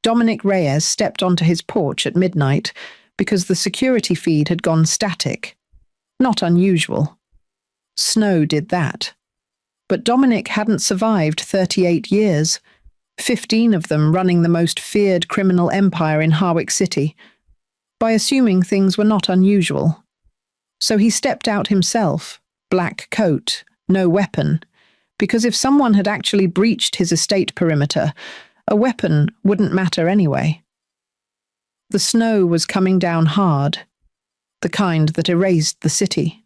Dominic Reyes stepped onto his porch at midnight because the security feed had gone static. Not unusual. Snow did that. But Dominic hadn't survived 38 years, 15 of them running the most feared criminal empire in Harwick City, by assuming things were not unusual. So he stepped out himself, black coat, no weapon, because if someone had actually breached his estate perimeter, a weapon wouldn't matter anyway. The snow was coming down hard, the kind that erased the city.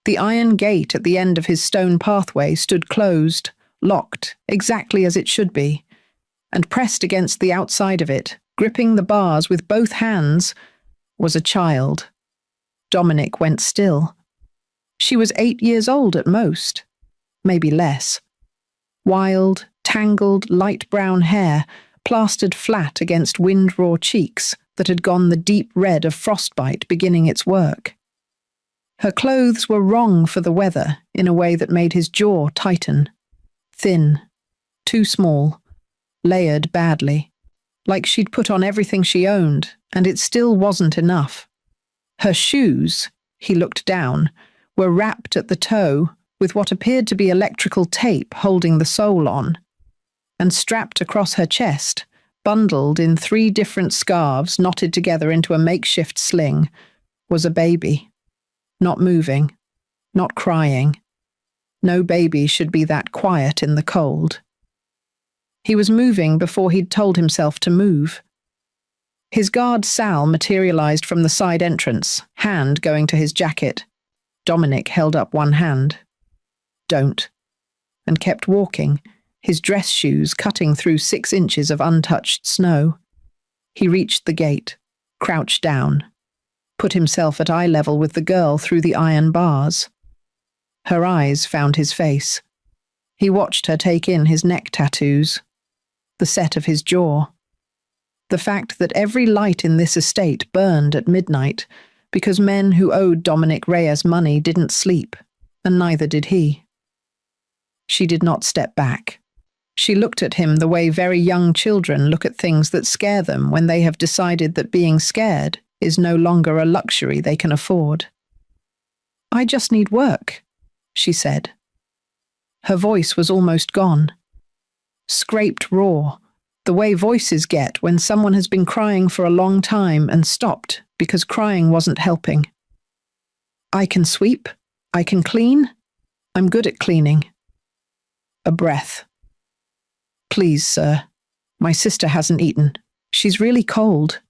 The iron gate at the end of his stone pathway stood closed, locked, exactly as it should be, and pressed against the outside of it, gripping the bars with both hands, was a child. Dominic went still. She was 8 years old at most, maybe less. Wild, tangled, light brown hair plastered flat against wind-raw cheeks that had gone the deep red of frostbite beginning its work. Her clothes were wrong for the weather in a way that made his jaw tighten. Thin, too small, layered badly, like she'd put on everything she owned, and it still wasn't enough. Her shoes, he looked down, were wrapped at the toe with what appeared to be electrical tape holding the sole on, and strapped across her chest, bundled in 3 different scarves knotted together into a makeshift sling, was a baby. Not moving, not crying. No baby should be that quiet in the cold. He was moving before he'd told himself to move. His guard Sal materialized from the side entrance, hand going to his jacket. Dominic held up one hand. Don't. And kept walking, his dress shoes cutting through 6 inches of untouched snow. He reached the gate, crouched down, put himself at eye level with the girl through the iron bars. Her eyes found his face. He watched her take in his neck tattoos, the set of his jaw. The fact that every light in this estate burned at midnight because men who owed Dominic Reyes money didn't sleep, and neither did he. She did not step back. She looked at him the way very young children look at things that scare them when they have decided that being scared is no longer a luxury they can afford. "I just need work," she said. Her voice was almost gone. Scraped raw, the way voices get when someone has been crying for a long time and stopped because crying wasn't helping. "I can sweep. I can clean. I'm good at cleaning." A breath. "Please, sir. My sister hasn't eaten. She's really cold.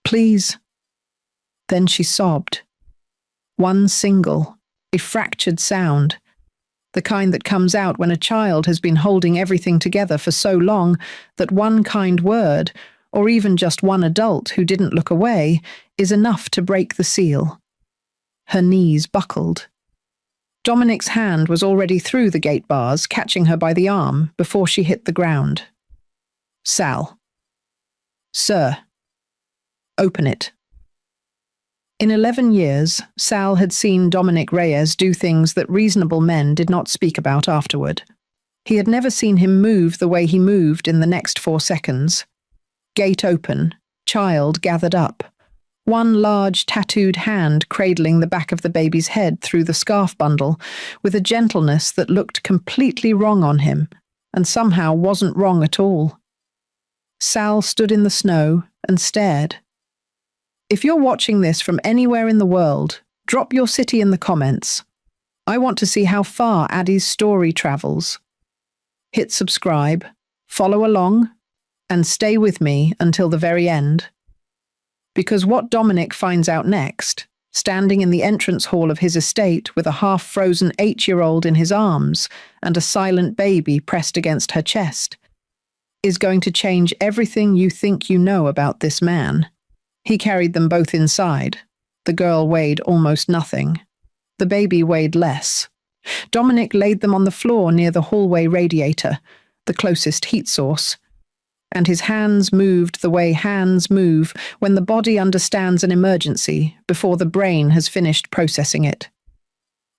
Please." Then she sobbed. One single, a fractured sound, the kind that comes out when a child has been holding everything together for so long that one kind word, or even just one adult who didn't look away, is enough to break the seal. Her knees buckled. Dominic's hand was already through the gate bars, catching her by the arm before she hit the ground. "Sal." "Sir." "Open it." In 11 years, Sal had seen Dominic Reyes do things that reasonable men did not speak about afterward. He had never seen him move the way he moved in the next 4 seconds. Gate open, child gathered up, one large tattooed hand cradling the back of the baby's head through the scarf bundle with a gentleness that looked completely wrong on him and somehow wasn't wrong at all. Sal stood in the snow and stared. If you're watching this from anywhere in the world, drop your city in the comments. I want to see how far Addie's story travels. Hit subscribe, follow along, and stay with me until the very end. Because what Dominic finds out next, standing in the entrance hall of his estate with a half-frozen 8-year-old in his arms and a silent baby pressed against her chest, is going to change everything you think you know about this man. He carried them both inside. The girl weighed almost nothing. The baby weighed less. Dominic laid them on the floor near the hallway radiator, the closest heat source, and his hands moved the way hands move when the body understands an emergency before the brain has finished processing it.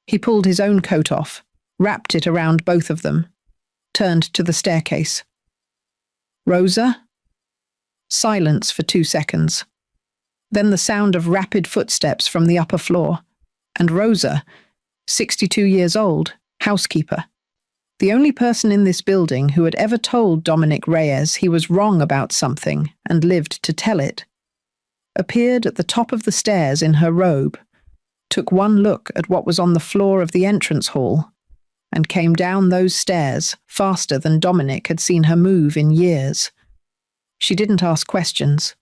He pulled his own coat off, wrapped it around both of them, turned to the staircase. "Rosa?" Silence for 2 seconds. Then the sound of rapid footsteps from the upper floor, and Rosa, 62 years old, housekeeper. The only person in this building who had ever told Dominic Reyes he was wrong about something and lived to tell it, appeared at the top of the stairs in her robe, took one look at what was on the floor of the entrance hall, and came down those stairs faster than Dominic had seen her move in years. She didn't ask questions.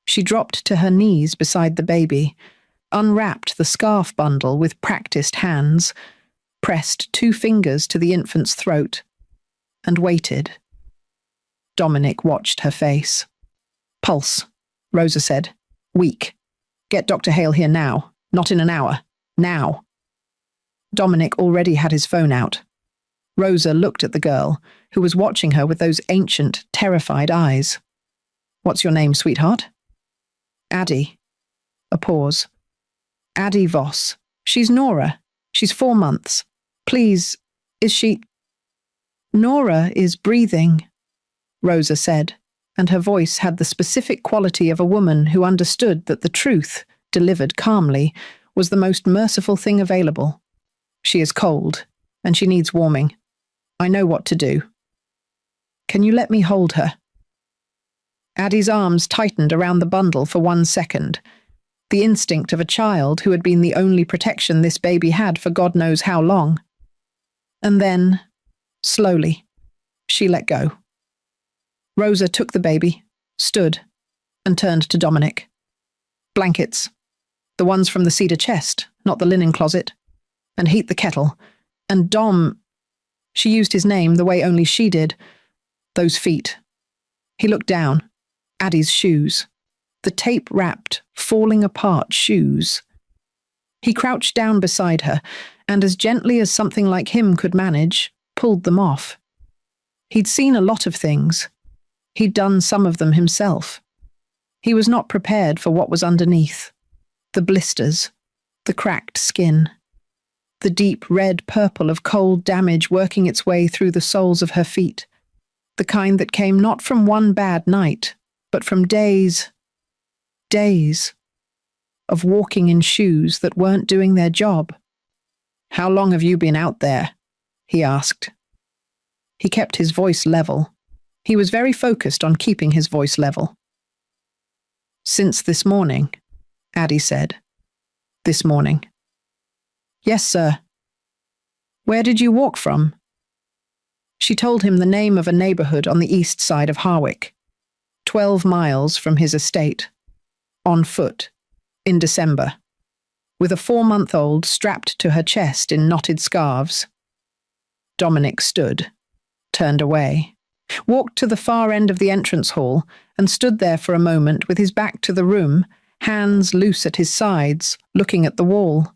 She dropped to her knees beside the baby, unwrapped the scarf bundle with practiced hands, pressed 2 fingers to the infant's throat, and waited. Dominic watched her face. "Pulse," Rosa said. "Weak. Get Dr. Hale here now. Not in an hour. Now." Dominic already had his phone out. Rosa looked at the girl, who was watching her with those ancient, terrified eyes. "What's your name, sweetheart?" "Addie." A pause. "Addie Voss. She's Nora. She's 4 months. Please, is she—" "Nora is breathing," Rosa said, and her voice had the specific quality of a woman who understood that the truth, delivered calmly, was the most merciful thing available. "She is cold, and she needs warming. I know what to do. Can you let me hold her?" Addie's arms tightened around the bundle for 1 second, the instinct of a child who had been the only protection this baby had for God knows how long. And then, slowly, she let go. Rosa took the baby, stood, and turned to Dominic. "Blankets. The ones from the cedar chest, not the linen closet. And heat the kettle. And Dom—" she used his name the way only she did. "Those feet." He looked down. Addie's shoes. The tape-wrapped, falling apart shoes. He crouched down beside her, and as gently as something like him could manage, pulled them off. He'd seen a lot of things. He'd done some of them himself. He was not prepared for what was underneath. The blisters, the cracked skin, the deep red-purple of cold damage working its way through the soles of her feet, the kind that came not from one bad night, but from days of walking in shoes that weren't doing their job. "How long have you been out there?" he asked. He kept his voice level. He was very focused on keeping his voice level. "Since this morning," Addie said. "This morning." "Yes, sir." "Where did you walk from?" She told him the name of a neighborhood on the east side of Harwick, 12 miles from his estate, on foot, in December, with a 4-month-old strapped to her chest in knotted scarves. Dominic stood, turned away, walked to the far end of the entrance hall, and stood there for a moment with his back to the room, hands loose at his sides, looking at the wall.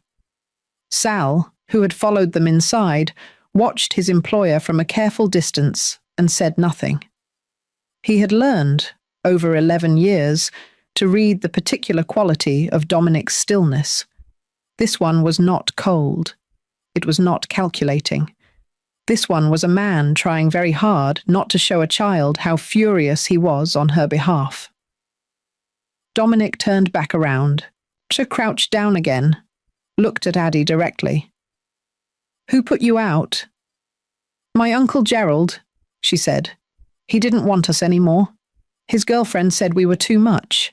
Sal, who had followed them inside, watched his employer from a careful distance and said nothing. He had learned, over 11 years, to read the particular quality of Dominic's stillness. This one was not cold. It was not calculating. This one was a man trying very hard not to show a child how furious he was on her behalf. Dominic turned back around, crouched down again, looked at Addie directly. "Who put you out?" "My Uncle Gerald," she said. "He didn't want us anymore. His girlfriend said we were too much."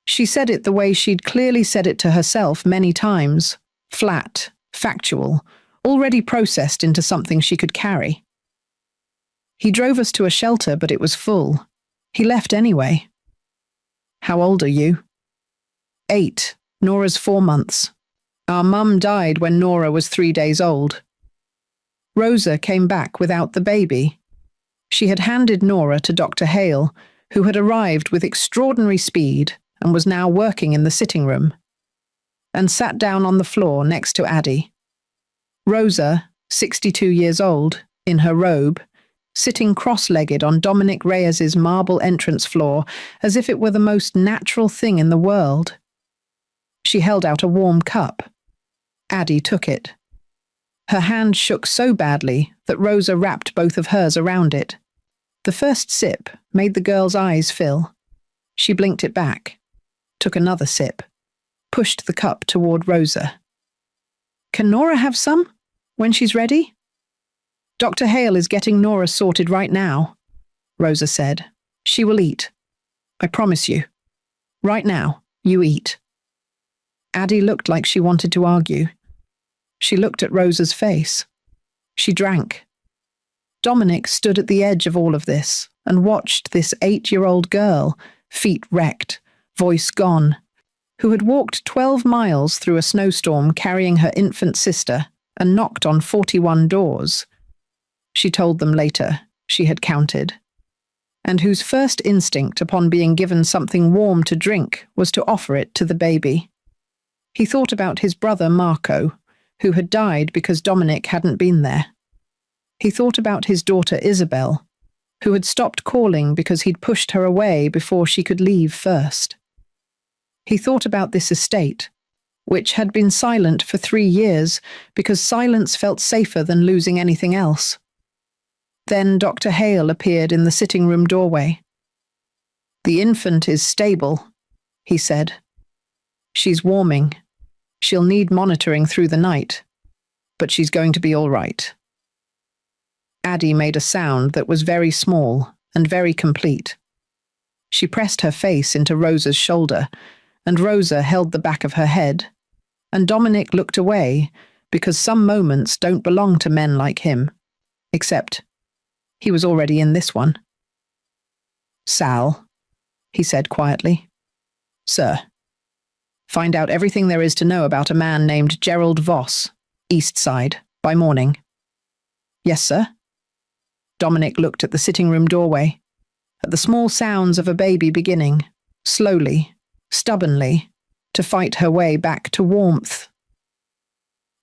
She said it the way she'd clearly said it to herself many times, flat, factual, already processed into something she could carry. "He drove us to a shelter, but it was full. He left anyway." "How old are you?" 8. Nora's 4 months. Our mum died when Nora was 3 days old. Rosa came back without the baby. She had handed Nora to Dr. Hale, who had arrived with extraordinary speed and was now working in the sitting room, and sat down on the floor next to Addie. Rosa, 62 years old, in her robe, sitting cross-legged on Dominic Reyes's marble entrance floor as if it were the most natural thing in the world. She held out a warm cup. Addie took it. Her hand shook so badly that Rosa wrapped both of hers around it. The first sip made the girl's eyes fill. She blinked it back, took another sip, pushed the cup toward Rosa. "Can Nora have some? When she's ready?" "Dr. Hale is getting Nora sorted right now," Rosa said. "She will eat. I promise you. Right now, you eat." Addie looked like she wanted to argue. She looked at Rosa's face. She drank. Dominic stood at the edge of all of this and watched this 8-year-old girl, feet wrecked, voice gone, who had walked 12 miles through a snowstorm carrying her infant sister and knocked on 41 doors. She told them later she had counted, and whose first instinct upon being given something warm to drink was to offer it to the baby. He thought about his brother Marco, who had died because Dominic hadn't been there. He thought about his daughter Isabel, who had stopped calling because he'd pushed her away before she could leave first. He thought about this estate, which had been silent for 3 years because silence felt safer than losing anything else. Then Dr. Hale appeared in the sitting room doorway. "The infant is stable," he said. "She's warming. She'll need monitoring through the night, but she's going to be all right." Addie made a sound that was very small and very complete. She pressed her face into Rosa's shoulder, and Rosa held the back of her head, and Dominic looked away because some moments don't belong to men like him, except he was already in this one. "Sal," he said quietly. "Sir. Find out everything there is to know about a man named Gerald Voss, East Side, by morning." "Yes, sir." Dominic looked at the sitting room doorway, at the small sounds of a baby beginning, slowly, stubbornly, to fight her way back to warmth.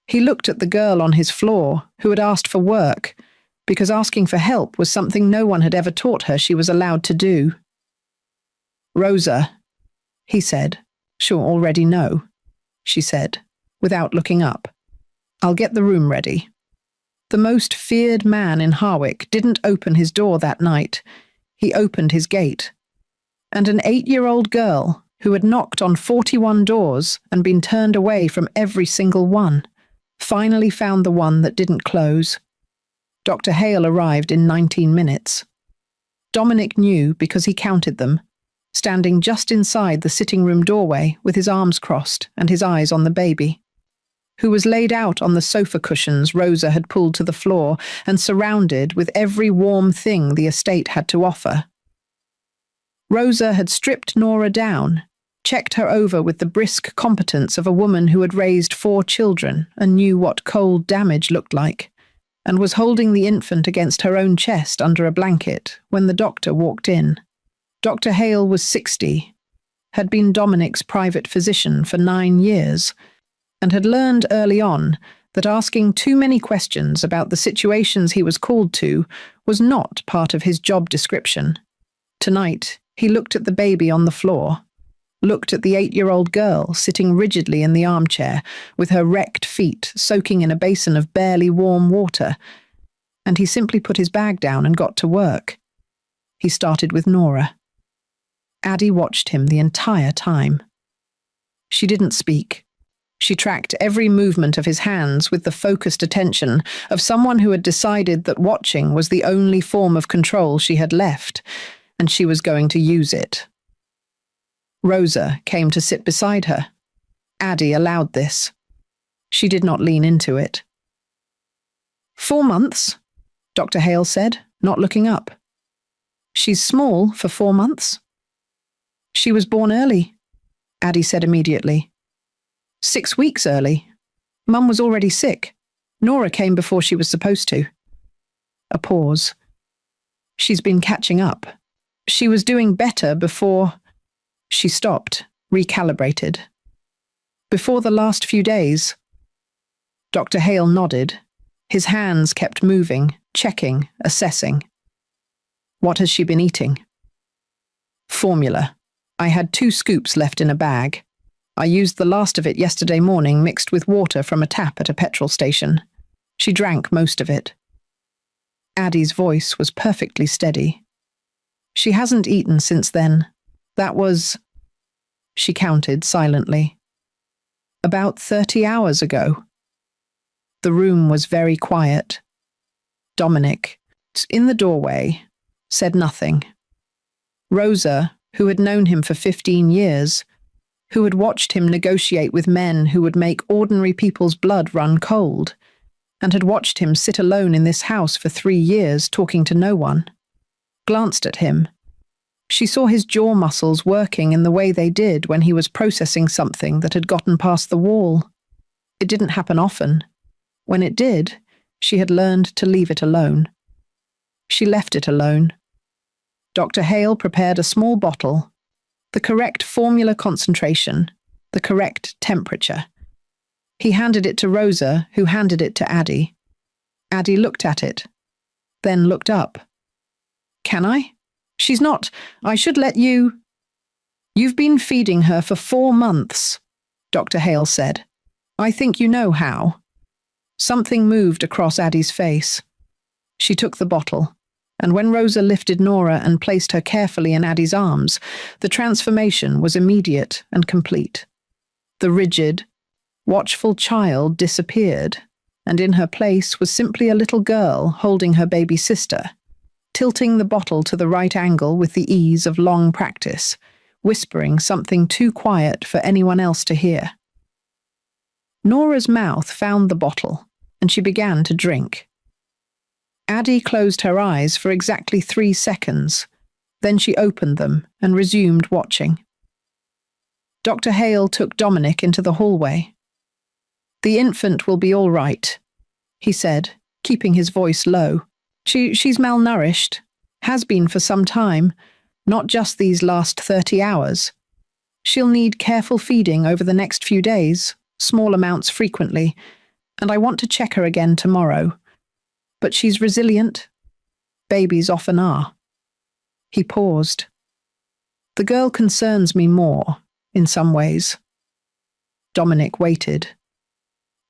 He looked at the girl on his floor who had asked for work, because asking for help was something no one had ever taught her she was allowed to do. "Rosa," he said. "She'll already know," she said, without looking up. "I'll get the room ready." The most feared man in Harwick didn't open his door that night. He opened his gate. And an 8-year-old girl, who had knocked on 41 doors and been turned away from every single one, finally found the one that didn't close. Dr. Hale arrived in 19 minutes. Dominic knew because he counted them, standing just inside the sitting room doorway with his arms crossed and his eyes on the baby, who was laid out on the sofa cushions Rosa had pulled to the floor and surrounded with every warm thing the estate had to offer. Rosa had stripped Nora down, checked her over with the brisk competence of a woman who had raised 4 children and knew what cold damage looked like, and was holding the infant against her own chest under a blanket when the doctor walked in. Dr. Hale was 60, had been Dominic's private physician for 9 years, and had learned early on that asking too many questions about the situations he was called to was not part of his job description. Tonight, he looked at the baby on the floor, looked at the 8-year-old girl sitting rigidly in the armchair with her wrecked feet soaking in a basin of barely warm water, and he simply put his bag down and got to work. He started with Nora. Addie watched him the entire time. She didn't speak. She tracked every movement of his hands with the focused attention of someone who had decided that watching was the only form of control she had left, and she was going to use it. Rosa came to sit beside her. Addie allowed this. She did not lean into it. 4 months, Dr. Hale said, not looking up. She's small for 4 months. She was born early, Addie said immediately. 6 weeks early. Mum was already sick. Nora came before she was supposed to. A pause. She's been catching up. She was doing better before... She stopped, recalibrated. Before the last few days. Dr. Hale nodded. His hands kept moving, checking, assessing. What has she been eating? Formula. I had 2 scoops left in a bag. I used the last of it yesterday morning mixed with water from a tap at a petrol station. She drank most of it. Addie's voice was perfectly steady, She hasn't eaten since then. That was, she counted silently, about 30 hours ago. The room was very quiet. Dominic, in the doorway, said nothing. Rosa, who had known him for 15 years, who had watched him negotiate with men who would make ordinary people's blood run cold, and had watched him sit alone in this house for 3 years talking to no one, glanced at him. She saw his jaw muscles working in the way they did when he was processing something that had gotten past the wall. It didn't happen often. When it did, she had learned to leave it alone. She left it alone. Dr. Hale prepared a small bottle, the correct formula concentration, the correct temperature. He handed it to Rosa, who handed it to Addie. Addie looked at it, then looked up. Can I? She's not. I should let you. You've been feeding her for 4 months, Dr. Hale said. I think you know how. Something moved across Addie's face. She took the bottle, and when Rosa lifted Nora and placed her carefully in Addie's arms, the transformation was immediate and complete. The rigid, watchful child disappeared, and in her place was simply a little girl holding her baby sister, tilting the bottle to the right angle with the ease of long practice, whispering something too quiet for anyone else to hear. Nora's mouth found the bottle, and she began to drink. Addie closed her eyes for exactly 3 seconds. Then she opened them and resumed watching. Dr. Hale took Dominic into the hallway. The infant will be all right, he said, keeping his voice low. She's malnourished, has been for some time, not just these last 30 hours. She'll need careful feeding over the next few days, small amounts frequently, and I want to check her again tomorrow. But she's resilient. Babies often are. He paused. The girl concerns me more, in some ways. Dominic waited.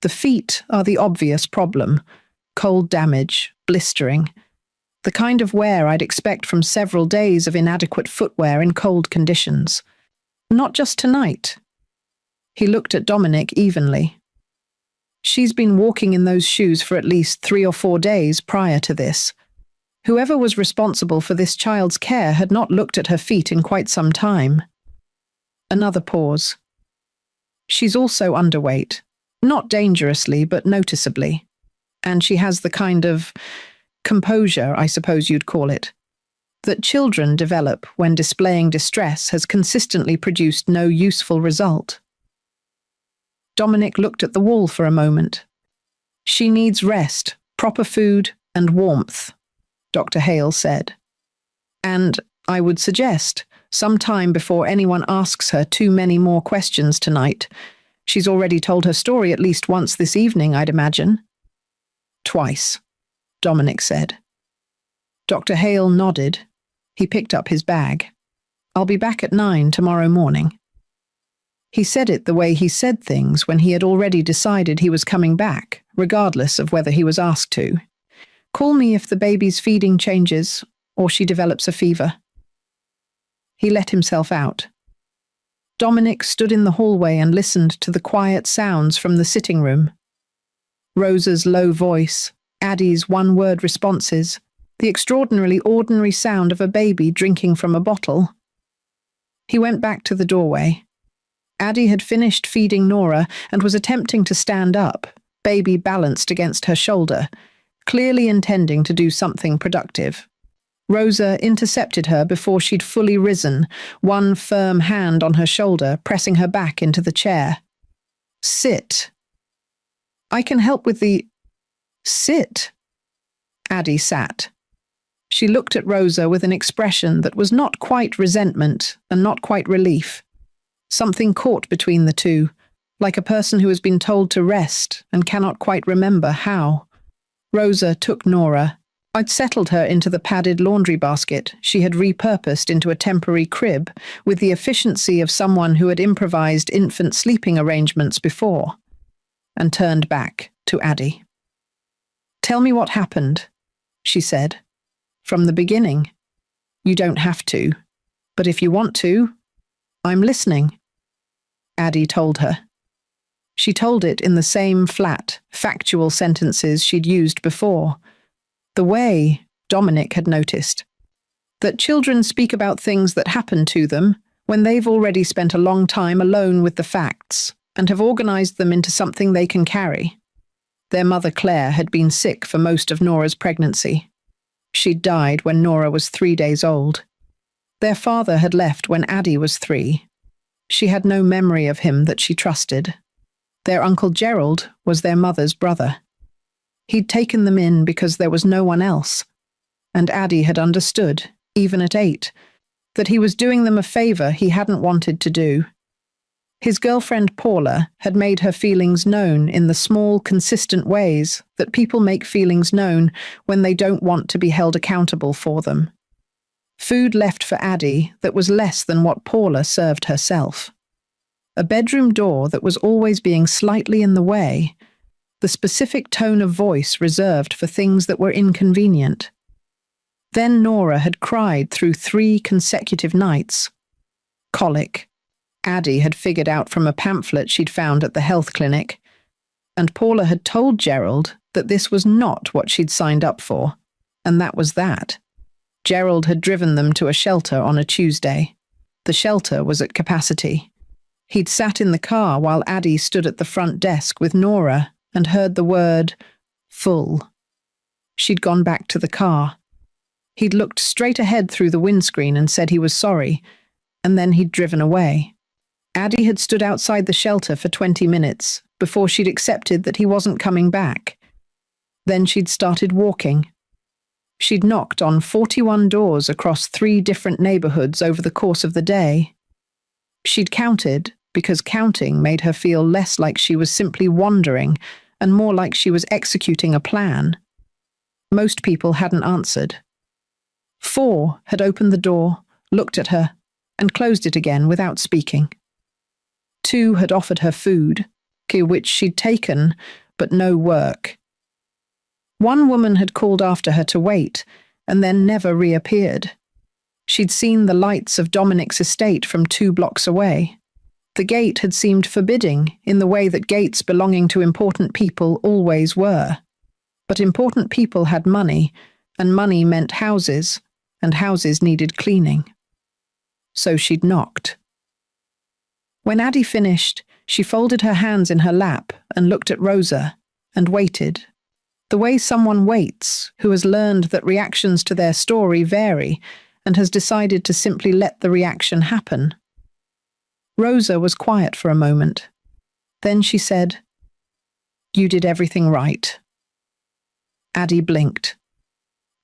The feet are the obvious problem. Cold damage, blistering. The kind of wear I'd expect from several days of inadequate footwear in cold conditions. Not just tonight. He looked at Dominic evenly. She's been walking in those shoes for at least 3 or 4 days prior to this. Whoever was responsible for this child's care had not looked at her feet in quite some time. Another pause. She's also underweight. Not dangerously, but noticeably. And she has the kind of composure, I suppose you'd call it, that children develop when displaying distress has consistently produced no useful result. Dominic looked at the wall for a moment. She needs rest, proper food, and warmth, Dr. Hale said. And, I would suggest, some time before anyone asks her too many more questions tonight. She's already told her story at least once this evening, I'd imagine. Twice, Dominic said. Dr. Hale nodded. He picked up his bag. I'll be back at 9 tomorrow morning. He said it the way he said things when he had already decided he was coming back, regardless of whether he was asked to. Call me if the baby's feeding changes or she develops a fever. He let himself out. Dominic stood in the hallway and listened to the quiet sounds from the sitting room. Rosa's low voice, Addie's one-word responses, the extraordinarily ordinary sound of a baby drinking from a bottle. He went back to the doorway. Addie had finished feeding Nora and was attempting to stand up, baby balanced against her shoulder, clearly intending to do something productive. Rosa intercepted her before she'd fully risen, one firm hand on her shoulder, pressing her back into the chair. Sit. I can help with the... Sit. Addie sat. She looked at Rosa with an expression that was not quite resentment and not quite relief. Something caught between the two, like a person who has been told to rest and cannot quite remember how. Rosa took Nora. I'd settled her into the padded laundry basket she had repurposed into a temporary crib with the efficiency of someone who had improvised infant sleeping arrangements before, and turned back to Addie. Tell me what happened, she said. From the beginning. You don't have to. But if you want to, I'm listening, Addie told her. She told it in the same flat, factual sentences she'd used before. The way, Dominic had noticed, that children speak about things that happen to them when they've already spent a long time alone with the facts and have organized them into something they can carry. Their mother Claire had been sick for most of Nora's pregnancy. She'd died when Nora was 3 days old. Their father had left when Addie was 3. She had no memory of him that she trusted. Their Uncle Gerald was their mother's brother. He'd taken them in because there was no one else, and Addie had understood, even at 8, that he was doing them a favor he hadn't wanted to do. His girlfriend Paula had made her feelings known in the small, consistent ways that people make feelings known when they don't want to be held accountable for them. Food left for Addie that was less than what Paula served herself. A bedroom door that was always being slightly in the way, the specific tone of voice reserved for things that were inconvenient. Then Nora had cried through 3 consecutive nights. Colic. Addie had figured out from a pamphlet she'd found at the health clinic, and Paula had told Gerald that this was not what she'd signed up for, and that was that. Gerald had driven them to a shelter on a Tuesday. The shelter was at capacity. He'd sat in the car while Addie stood at the front desk with Nora and heard the word, full. She'd gone back to the car. He'd looked straight ahead through the windscreen and said he was sorry, and then he'd driven away. Addie had stood outside the shelter for 20 minutes before she'd accepted that he wasn't coming back. Then she'd started walking. She'd knocked on 41 doors across 3 different neighborhoods over the course of the day. She'd counted because counting made her feel less like she was simply wandering and more like she was executing a plan. Most people hadn't answered. 4 had opened the door, looked at her, and closed it again without speaking. 2 had offered her food, which she'd taken, but no work. 1 woman had called after her to wait, and then never reappeared. She'd seen the lights of Dominic's estate from 2 blocks away. The gate had seemed forbidding in the way that gates belonging to important people always were. But important people had money, and money meant houses, and houses needed cleaning. So she'd knocked. When Addie finished, she folded her hands in her lap and looked at Rosa, and waited. The way someone waits, who has learned that reactions to their story vary, and has decided to simply let the reaction happen. Rosa was quiet for a moment. Then she said, "You did everything right." Addie blinked.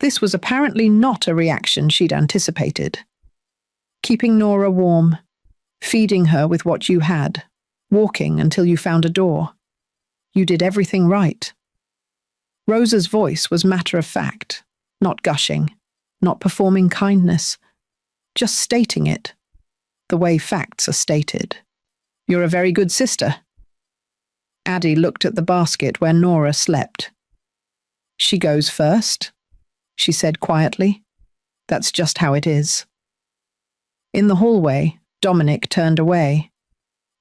This was apparently not a reaction she'd anticipated. Keeping Nora warm, feeding her with what you had, walking until you found a door. You did everything right. Rosa's voice was matter of fact, not gushing, not performing kindness, just stating it, the way facts are stated. You're a very good sister. Addie looked at the basket where Nora slept. She goes first, she said quietly. That's just how it is. In the hallway, Dominic turned away.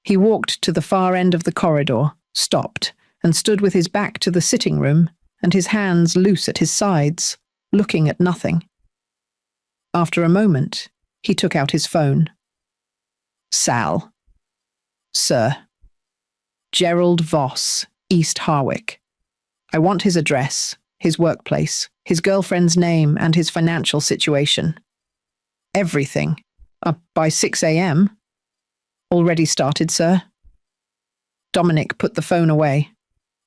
He walked to the far end of the corridor, stopped, and stood with his back to the sitting room and his hands loose at his sides, looking at nothing. After a moment, he took out his phone. Sal. Sir. Gerald Voss, East Harwick. I want his address, his workplace, his girlfriend's name, and his financial situation. Everything. By 6 a.m. Already started, sir. Dominic put the phone away.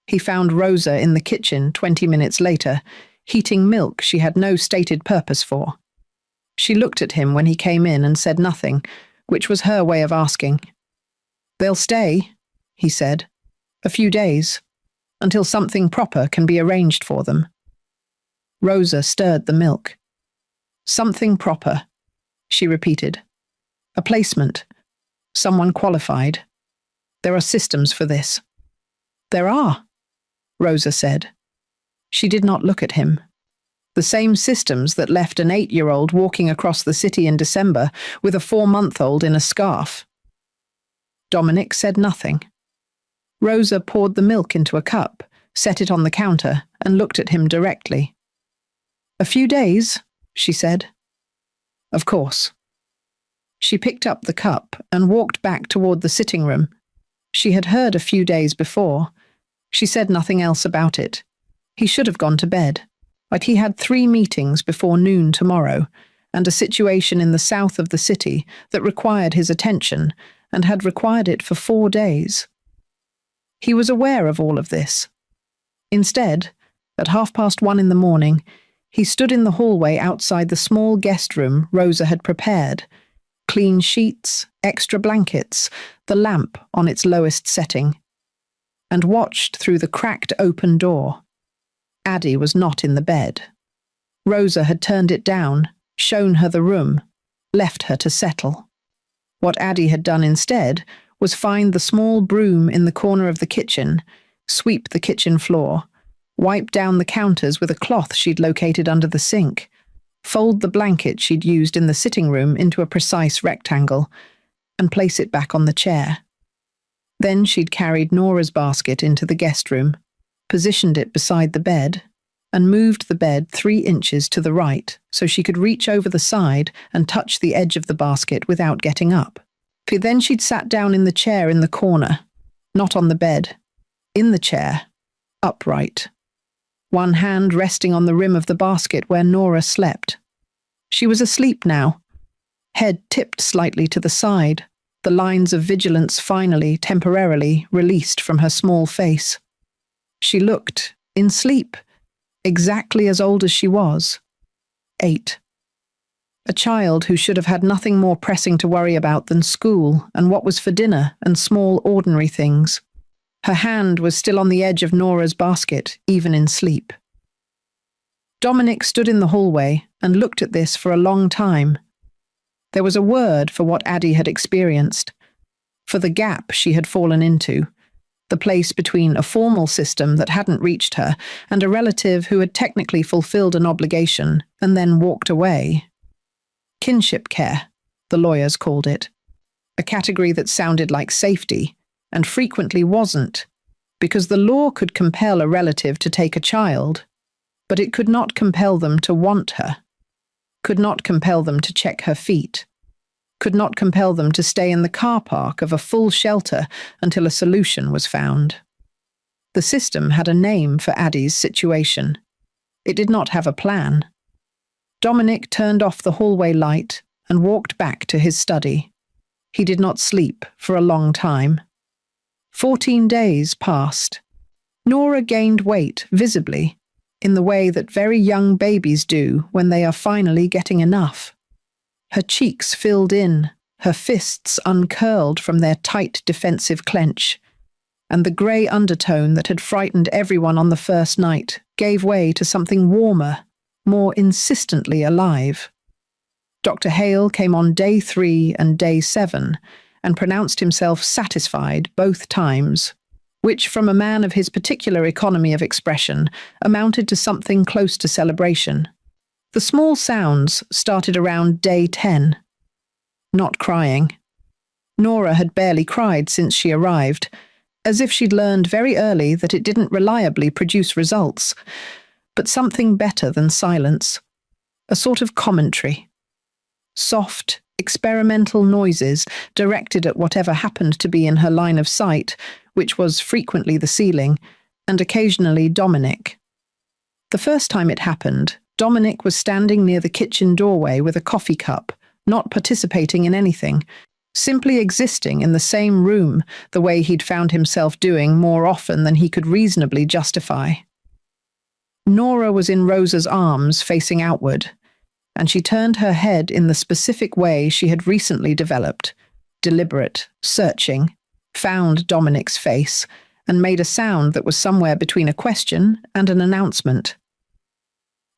He found Rosa in the kitchen 20 minutes later, heating milk she had no stated purpose for. She looked at him when he came in and said nothing, which was her way of asking. They'll stay, he said, a few days, until something proper can be arranged for them. Rosa stirred the milk. Something proper, she repeated. A placement. Someone qualified. There are systems for this. There are, Rosa said. She did not look at him. The same systems that left an 8-year-old walking across the city in December with a 4-month-old in a scarf. Dominic said nothing. Rosa poured the milk into a cup, set it on the counter, and looked at him directly. "A few days," she said. "Of course." She picked up the cup and walked back toward the sitting room. She had heard a few days before. She said nothing else about it. He should have gone to bed, but he had 3 meetings before noon tomorrow, and a situation in the south of the city that required his attention and had required it for 4 days. He was aware of all of this. Instead, at 1:30 in the morning, he stood in the hallway outside the small guest room Rosa had prepared. Clean sheets, extra blankets, the lamp on its lowest setting, and watched through the cracked open door. Addie was not in the bed. Rosa had turned it down, shown her the room, left her to settle. What Addie had done instead was find the small broom in the corner of the kitchen, sweep the kitchen floor, wipe down the counters with a cloth she'd located under the sink, fold the blanket she'd used in the sitting room into a precise rectangle, and place it back on the chair. Then she'd carried Nora's basket into the guest room, positioned it beside the bed, and moved the bed 3 inches to the right so she could reach over the side and touch the edge of the basket without getting up. Then she'd sat down in the chair in the corner, not on the bed, in the chair, upright. One hand resting on the rim of the basket where Nora slept. She was asleep now, head tipped slightly to the side, the lines of vigilance finally, temporarily, released from her small face. She looked, in sleep, exactly as old as she was. 8. A child who should have had nothing more pressing to worry about than school and what was for dinner and small ordinary things. Her hand was still on the edge of Nora's basket, even in sleep. Dominic stood in the hallway and looked at this for a long time. There was a word for what Addie had experienced, for the gap she had fallen into, the place between a formal system that hadn't reached her and a relative who had technically fulfilled an obligation and then walked away. Kinship care, the lawyers called it, a category that sounded like safety and frequently wasn't, because the law could compel a relative to take a child, but it could not compel them to want her, could not compel them to check her feet, could not compel them to stay in the car park of a full shelter until a solution was found. The system had a name for Addie's situation. It did not have a plan. Dominic turned off the hallway light and walked back to his study. He did not sleep for a long time. 14 days passed. Nora gained weight visibly, in the way that very young babies do when they are finally getting enough. Her cheeks filled in, her fists uncurled from their tight defensive clench, and the grey undertone that had frightened everyone on the first night gave way to something warmer, more insistently alive. Dr. Hale came on day 3 and day 7 and pronounced himself satisfied both times, which from a man of his particular economy of expression amounted to something close to celebration. The small sounds started around day 10. Not crying. Nora had barely cried since she arrived, as if she'd learned very early that it didn't reliably produce results, but something better than silence. A sort of commentary. Soft, experimental noises directed at whatever happened to be in her line of sight, which was frequently the ceiling, and occasionally Dominic. The first time it happened, Dominic was standing near the kitchen doorway with a coffee cup, not participating in anything, simply existing in the same room the way he'd found himself doing more often than he could reasonably justify. Nora was in Rosa's arms, facing outward, and she turned her head in the specific way she had recently developed, deliberate, searching, found Dominic's face, and made a sound that was somewhere between a question and an announcement.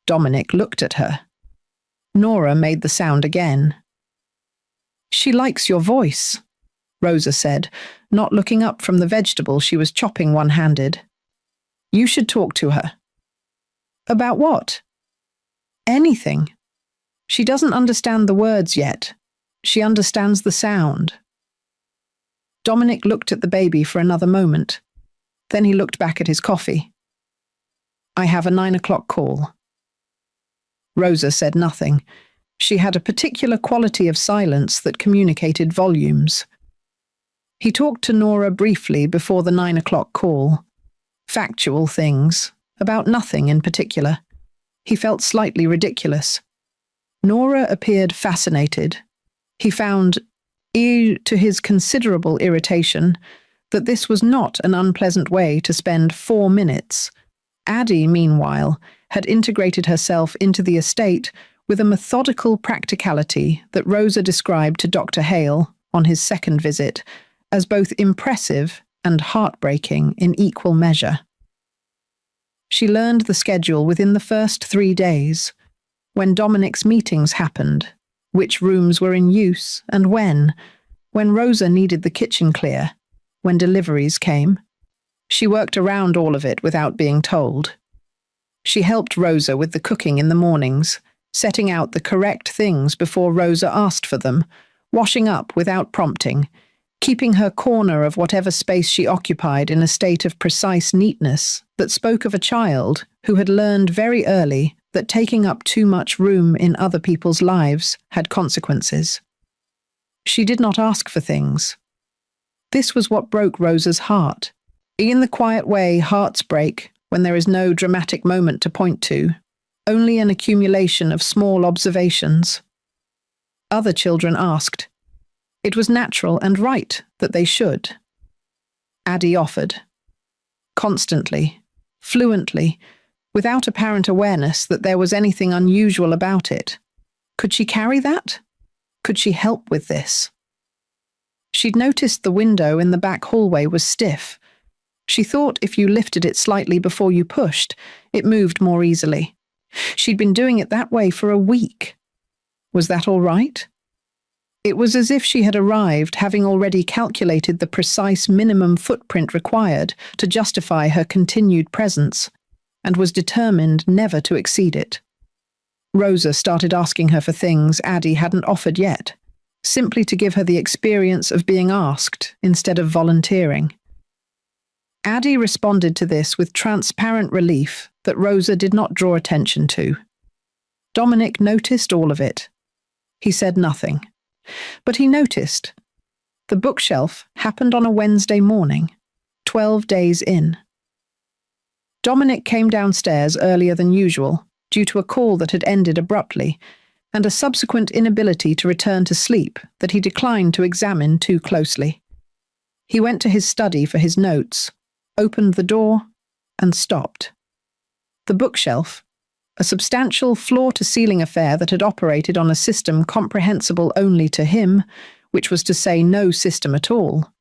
Dominic looked at her. Nora made the sound again. "She likes your voice," Rosa said, not looking up from the vegetable she was chopping one-handed. "You should talk to her." "About what?" anything. She doesn't understand the words yet. She understands the sound. Dominic looked at the baby for another moment. Then he looked back at his coffee. I have a 9 o'clock call. Rosa said nothing. She had a particular quality of silence that communicated volumes. He talked to Nora briefly before the 9 o'clock call. Factual things, about nothing in particular. He felt slightly ridiculous. Nora appeared fascinated. He found, to his considerable irritation, that this was not an unpleasant way to spend 4 minutes. Addie, meanwhile, had integrated herself into the estate with a methodical practicality that Rosa described to Dr. Hale on his second visit as both impressive and heartbreaking in equal measure. She learned the schedule within the first 3 days, when Dominic's meetings happened, which rooms were in use and when Rosa needed the kitchen clear, when deliveries came. She worked around all of it without being told. She helped Rosa with the cooking in the mornings, setting out the correct things before Rosa asked for them, washing up without prompting, keeping her corner of whatever space she occupied in a state of precise neatness that spoke of a child who had learned very early that taking up too much room in other people's lives had consequences. She did not ask for things. This was what broke Rosa's heart. In the quiet way hearts break when there is no dramatic moment to point to, only an accumulation of small observations. Other children asked. It was natural and right that they should. Addie offered. Constantly, fluently, without apparent awareness that there was anything unusual about it. Could she carry that? Could she help with this? She'd noticed the window in the back hallway was stiff. She thought if you lifted it slightly before you pushed, it moved more easily. She'd been doing it that way for a week. Was that all right? It was as if she had arrived having already calculated the precise minimum footprint required to justify her continued presence, and was determined never to exceed it. Rosa started asking her for things Addie hadn't offered yet, simply to give her the experience of being asked instead of volunteering. Addie responded to this with transparent relief that Rosa did not draw attention to. Dominic noticed all of it. He said nothing. But he noticed. The bookshelf happened on a Wednesday morning, 12 days in. Dominic came downstairs earlier than usual due to a call that had ended abruptly and a subsequent inability to return to sleep that he declined to examine too closely. He went to his study for his notes, opened the door, and stopped. The bookshelf, a substantial floor-to-ceiling affair that had operated on a system comprehensible only to him, which was to say no system at all,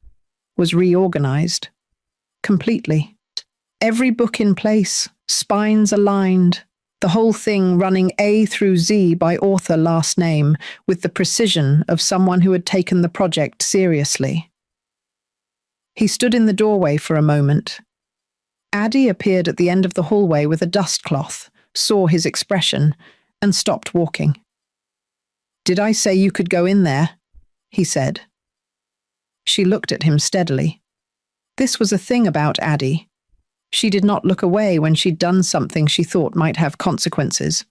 was reorganized. Completely. Every book in place, spines aligned, the whole thing running A through Z by author last name with the precision of someone who had taken the project seriously. He stood in the doorway for a moment. Addie appeared at the end of the hallway with a dust cloth, saw his expression, and stopped walking. "Did I say you could go in there?" he said. She looked at him steadily. This was a thing about Addie. She did not look away when she'd done something she thought might have consequences.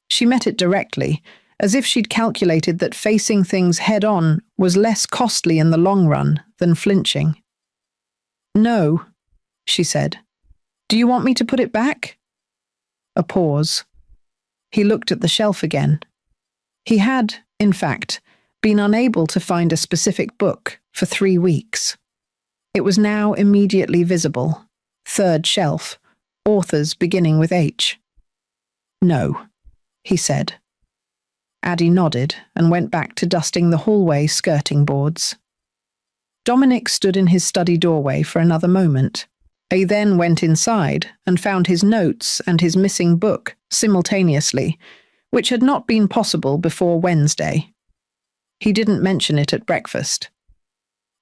She met it directly, as if she'd calculated that facing things head-on was less costly in the long run than flinching. "No," she said. "Do you want me to put it back?" A pause. He looked at the shelf again. He had, in fact, been unable to find a specific book for 3 weeks. It was now immediately visible. Third shelf, authors beginning with H. "No," he said. Addie nodded and went back to dusting the hallway skirting boards. Dominic stood in his study doorway for another moment. He then went inside and found his notes and his missing book simultaneously, which had not been possible before Wednesday. He didn't mention it at breakfast.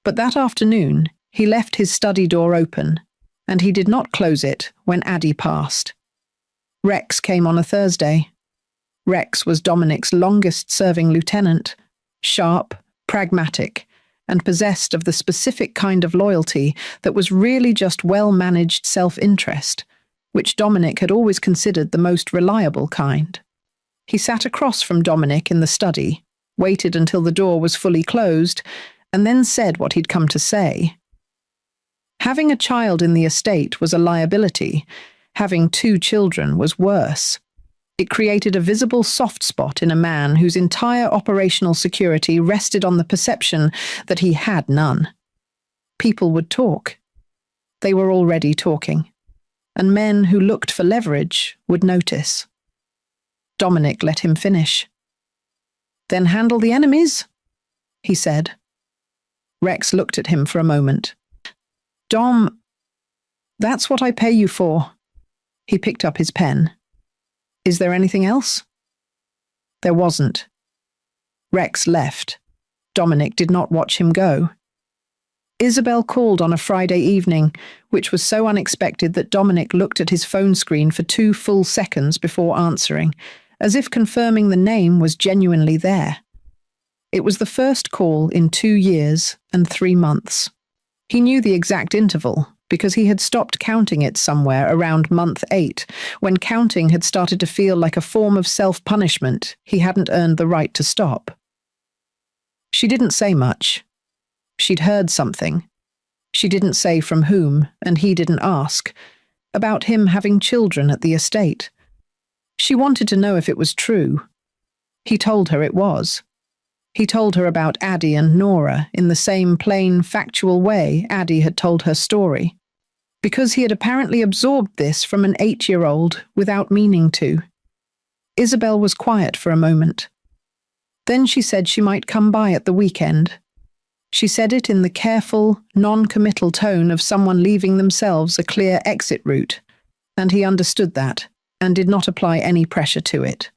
But that afternoon, he left his study door open, and he did not close it when Addie passed. Rex came on a Thursday. Rex was Dominic's longest-serving lieutenant, sharp, pragmatic, and possessed of the specific kind of loyalty that was really just well-managed self-interest, which Dominic had always considered the most reliable kind. He sat across from Dominic in the study, waited until the door was fully closed, and then said what he'd come to say. Having a child in the estate was a liability. Having 2 children was worse. It created a visible soft spot in a man whose entire operational security rested on the perception that he had none. People would talk. They were already talking. And men who looked for leverage would notice. Dominic let him finish. "Then handle the enemies," he said. Rex looked at him for a moment. "Dom, that's what I pay you for." He picked up his pen. "Is there anything else?" There wasn't. Rex left. Dominic did not watch him go. Isabel called on a Friday evening, which was so unexpected that Dominic looked at his phone screen for 2 full seconds before answering, as if confirming the name was genuinely there. It was the first call in 2 years and 3 months. He knew the exact interval, because he had stopped counting it somewhere around month 8, when counting had started to feel like a form of self-punishment he hadn't earned the right to stop. She didn't say much. She'd heard something. She didn't say from whom, and he didn't ask, about him having children at the estate. She wanted to know if it was true. He told her it was. He told her about Addie and Nora in the same plain, factual way Addie had told her story, because he had apparently absorbed this from an 8-year-old without meaning to. Isabel was quiet for a moment. Then she said she might come by at the weekend. She said it in the careful, non-committal tone of someone leaving themselves a clear exit route, and he understood that, and did not apply any pressure to it.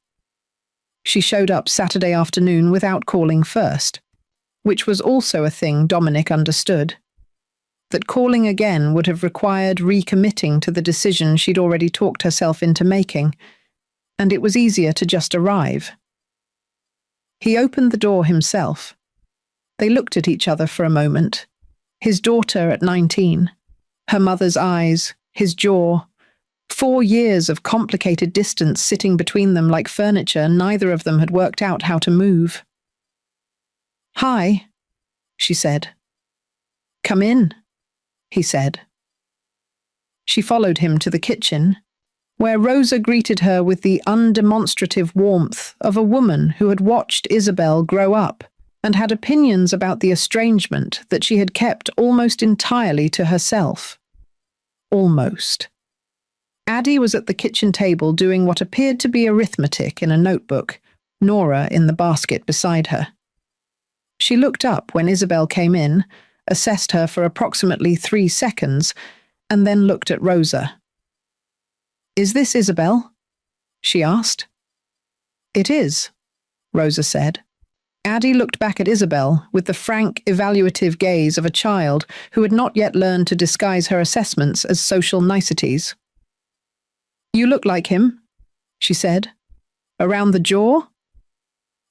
She showed up Saturday afternoon without calling first, which was also a thing Dominic understood. That calling again would have required recommitting to the decision she'd already talked herself into making, and it was easier to just arrive. He opened the door himself. They looked at each other for a moment. His daughter at 19, her mother's eyes, his jaw, 4 years of complicated distance sitting between them like furniture neither of them had worked out how to move. "Hi," she said. "Come in," he said. She followed him to the kitchen, where Rosa greeted her with the undemonstrative warmth of a woman who had watched Isabel grow up and had opinions about the estrangement that she had kept almost entirely to herself. Almost. Addie was at the kitchen table doing what appeared to be arithmetic in a notebook, Nora in the basket beside her. She looked up when Isabel came in, assessed her for approximately 3 seconds, and then looked at Rosa. "Is this Isabel?" she asked. "It is," Rosa said. Addie looked back at Isabel with the frank, evaluative gaze of a child who had not yet learned to disguise her assessments as social niceties. "You look like him," she said. "Around the jaw?"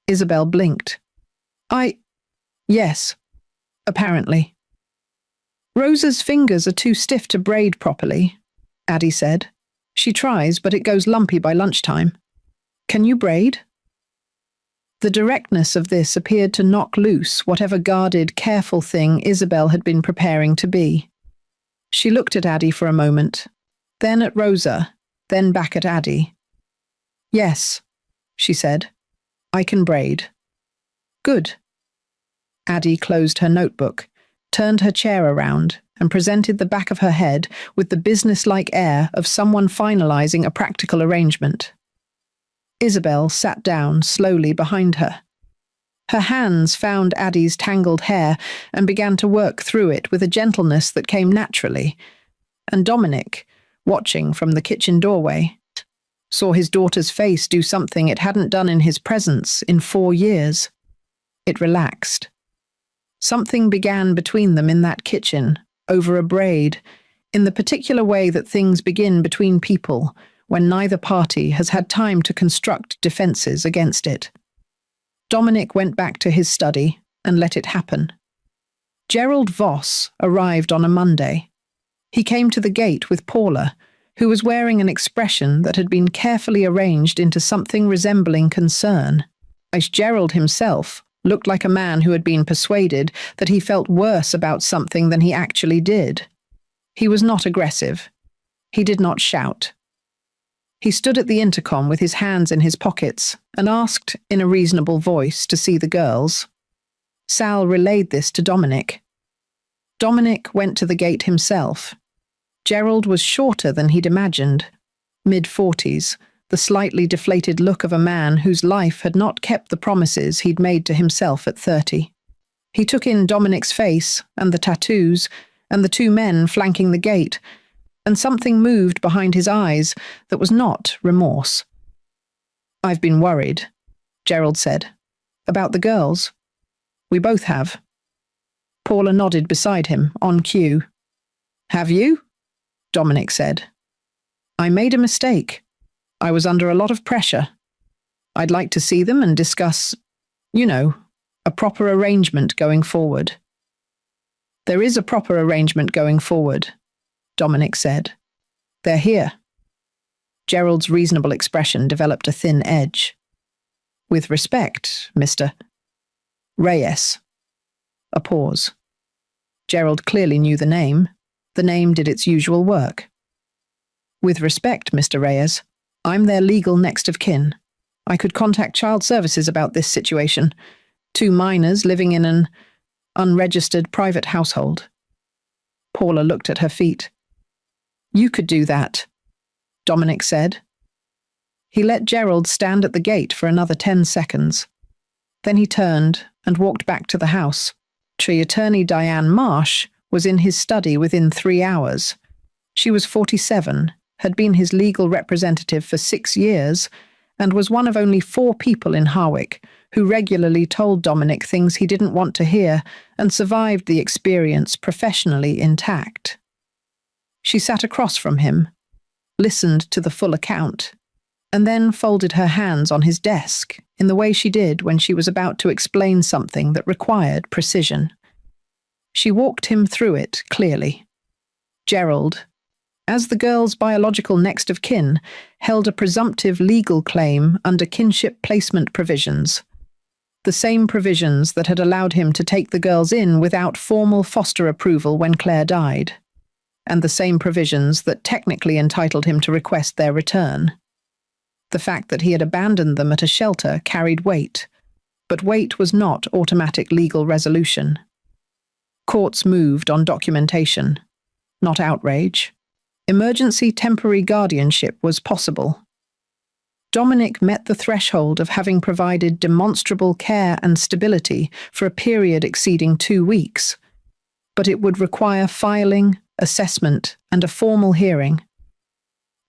Isabel blinked. Yes, apparently." "Rosa's fingers are too stiff to braid properly," Addie said. "She tries, but it goes lumpy by lunchtime. Can you braid?" The directness of this appeared to knock loose whatever guarded, careful thing Isabel had been preparing to be. She looked at Addie for a moment, then at Rosa, then back at Addie. "Yes," she said. "I can braid." "Good." Addie closed her notebook, turned her chair around, and presented the back of her head with the businesslike air of someone finalizing a practical arrangement. Isabel sat down slowly behind her. Her hands found Addie's tangled hair and began to work through it with a gentleness that came naturally, and Dominic, watching from the kitchen doorway, saw his daughter's face do something it hadn't done in his presence in 4 years. It relaxed. Something began between them in that kitchen, over a braid, in the particular way that things begin between people, when neither party has had time to construct defences against it. Dominic went back to his study and let it happen. Gerald Voss arrived on a Monday. He came to the gate with Paula, who was wearing an expression that had been carefully arranged into something resembling concern. As Gerald himself looked like a man who had been persuaded that he felt worse about something than he actually did. He was not aggressive. He did not shout. He stood at the intercom with his hands in his pockets and asked in a reasonable voice to see the girls. Sal relayed this to Dominic. Dominic went to the gate himself. Gerald was shorter than he'd imagined, mid-40s, the slightly deflated look of a man whose life had not kept the promises he'd made to himself at 30. He took in Dominic's face and the tattoos and the two men flanking the gate, and something moved behind his eyes that was not remorse. "I've been worried," Gerald said. "About the girls. We both have." Paula nodded beside him, on cue. "Have you?" Dominic said. "I made a mistake. I was under a lot of pressure. I'd like to see them and discuss, a proper arrangement going forward." "There is a proper arrangement going forward," Dominic said. "They're here." Gerald's reasonable expression developed a thin edge. "With respect, Mr. Reyes." A pause. Gerald clearly knew the name. The name did its usual work. "With respect, Mr. Reyes, I'm their legal next of kin. I could contact Child Services about this situation. 2 minors living in an unregistered private household." Paula looked at her feet. "You could do that," Dominic said. He let Gerald stand at the gate for another 10 seconds. Then he turned and walked back to the house. Attorney Diane Marsh was in his study within 3 hours. She was 47, had been his legal representative for 6 years, and was one of only 4 people in Harwick who regularly told Dominic things he didn't want to hear and survived the experience professionally intact. She sat across from him, listened to the full account, and then folded her hands on his desk in the way she did when she was about to explain something that required precision. She walked him through it clearly. Gerald, as the girl's biological next of kin, held a presumptive legal claim under kinship placement provisions, the same provisions that had allowed him to take the girls in without formal foster approval when Claire died, and the same provisions that technically entitled him to request their return. The fact that he had abandoned them at a shelter carried weight, but weight was not automatic legal resolution. Courts moved on documentation, not outrage. Emergency temporary guardianship was possible. Dominic met the threshold of having provided demonstrable care and stability for a period exceeding 2 weeks, but it would require filing, assessment, and a formal hearing.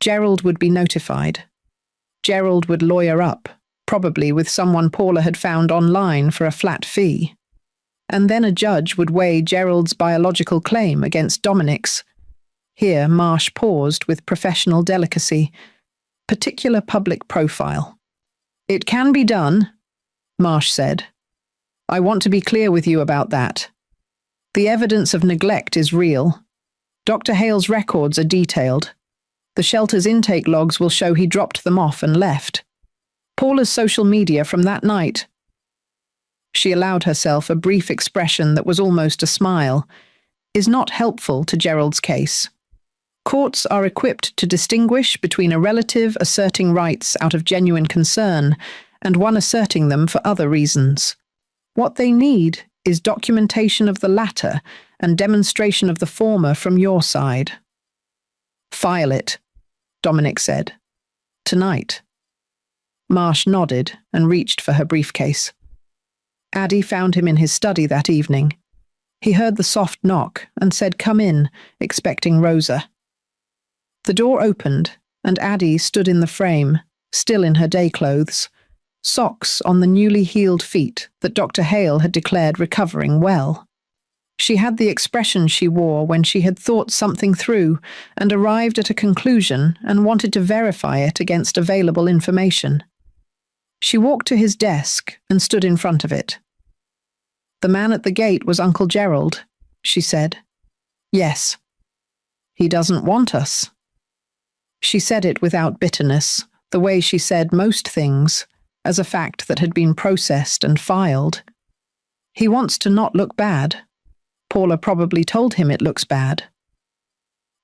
Gerald would be notified. Gerald would lawyer up, probably with someone Paula had found online for a flat fee. And then a judge would weigh Gerald's biological claim against Dominic's. Here Marsh paused with professional delicacy. Particular public profile. "It can be done," Marsh said. "I want to be clear with you about that. The evidence of neglect is real. Dr. Hale's records are detailed. The shelter's intake logs will show he dropped them off and left. Paula's social media from that night." She allowed herself a brief expression that was almost a smile. "Is not helpful to Gerald's case. Courts are equipped to distinguish between a relative asserting rights out of genuine concern and one asserting them for other reasons. What they need is documentation of the latter and demonstration of the former from your side." "File it," Dominic said. "Tonight." Marsh nodded and reached for her briefcase. Addie found him in his study that evening. He heard the soft knock and said, "Come in," expecting Rosa. The door opened, and Addie stood in the frame, still in her day clothes, socks on the newly healed feet that Dr. Hale had declared recovering well. She had the expression she wore when she had thought something through and arrived at a conclusion and wanted to verify it against available information. She walked to his desk and stood in front of it. "The man at the gate was Uncle Gerald," she said. "Yes." "He doesn't want us." She said it without bitterness, the way she said most things, as a fact that had been processed and filed. "He wants to not look bad. Paula probably told him it looks bad."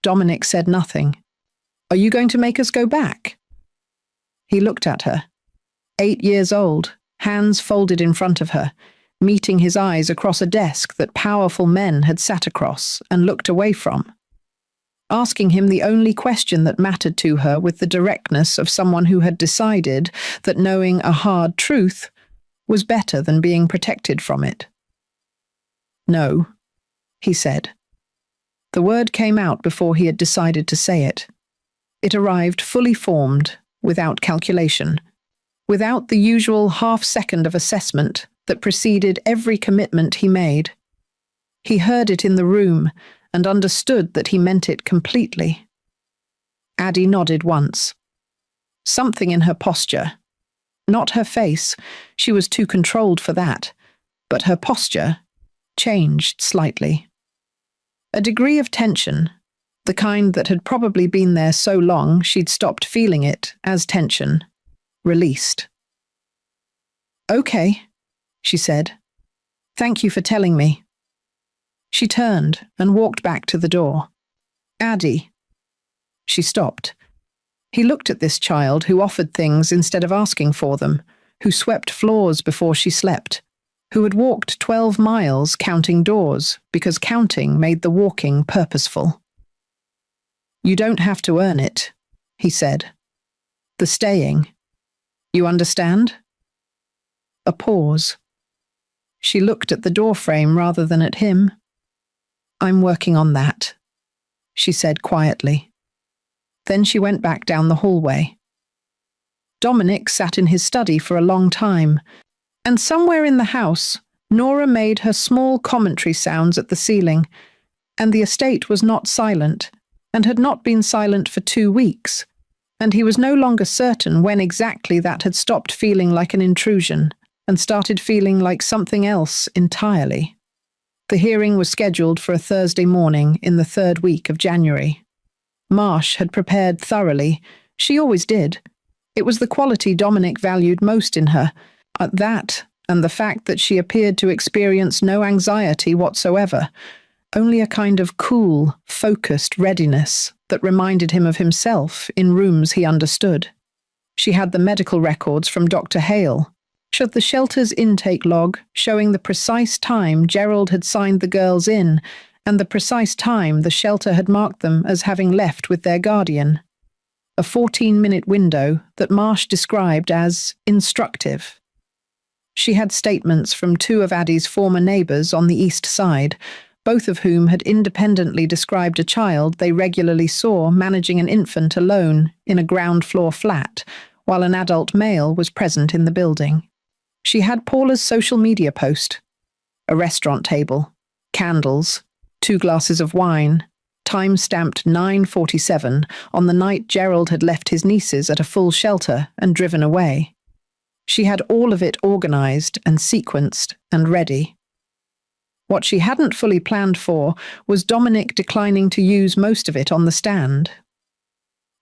Dominic said nothing. "Are you going to make us go back?" He looked at her. 8 years old, hands folded in front of her, meeting his eyes across a desk that powerful men had sat across and looked away from. Asking him the only question that mattered to her with the directness of someone who had decided that knowing a hard truth was better than being protected from it. "No," he said. The word came out before he had decided to say it. It arrived fully formed, without calculation, without the usual half-second of assessment that preceded every commitment he made. He heard it in the room and understood that he meant it completely. Addie nodded once. Something in her posture, not her face, she was too controlled for that, but her posture changed slightly. A degree of tension, the kind that had probably been there so long she'd stopped feeling it as tension, released. "Okay," she said. "Thank you for telling me." She turned and walked back to the door. "Addie." She stopped. He looked at this child who offered things instead of asking for them, who swept floors before she slept, who had walked 12 miles counting doors because counting made the walking purposeful. "You don't have to earn it," he said. "The staying. You understand?" A pause. She looked at the doorframe rather than at him. "I'm working on that," she said quietly. Then she went back down the hallway. Dominic sat in his study for a long time, and somewhere in the house, Nora made her small commentary sounds at the ceiling, and the estate was not silent, and had not been silent for 2 weeks, and he was no longer certain when exactly that had stopped feeling like an intrusion and started feeling like something else entirely. The hearing was scheduled for a Thursday morning in the 3rd week of January. Marsh had prepared thoroughly. She always did. It was the quality Dominic valued most in her, that and the fact that she appeared to experience no anxiety whatsoever, only a kind of cool, focused readiness that reminded him of himself in rooms he understood. She had the medical records from Dr. Hale, showed the shelter's intake log showing the precise time Gerald had signed the girls in and the precise time the shelter had marked them as having left with their guardian. A 14-minute window that Marsh described as instructive. She had statements from 2 of Addie's former neighbours on the east side, both of whom had independently described a child they regularly saw managing an infant alone in a ground-floor flat, while an adult male was present in the building. She had Paula's social media post. A restaurant table, candles, 2 glasses of wine, time-stamped 9:47 on the night Gerald had left his nieces at a full shelter and driven away. She had all of it organised and sequenced and ready. What she hadn't fully planned for was Dominic declining to use most of it on the stand.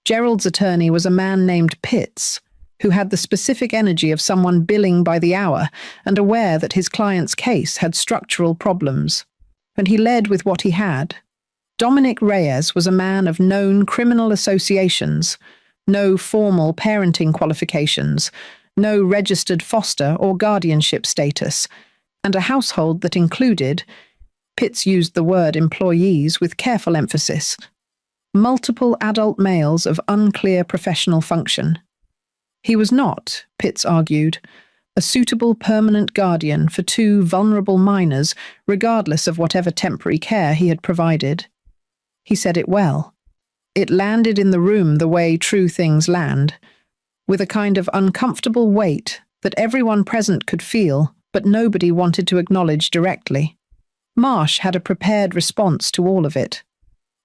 Gerald's attorney was a man named Pitts, who had the specific energy of someone billing by the hour and aware that his client's case had structural problems, and he led with what he had. Dominic Reyes was a man of known criminal associations, no formal parenting qualifications, no registered foster or guardianship status, and a household that included, Pitts used the word employees with careful emphasis, multiple adult males of unclear professional function. He was not, Pitts argued, a suitable permanent guardian for 2 vulnerable minors, regardless of whatever temporary care he had provided. He said it well. It landed in the room the way true things land, with a kind of uncomfortable weight that everyone present could feel, but nobody wanted to acknowledge directly. Marsh had a prepared response to all of it.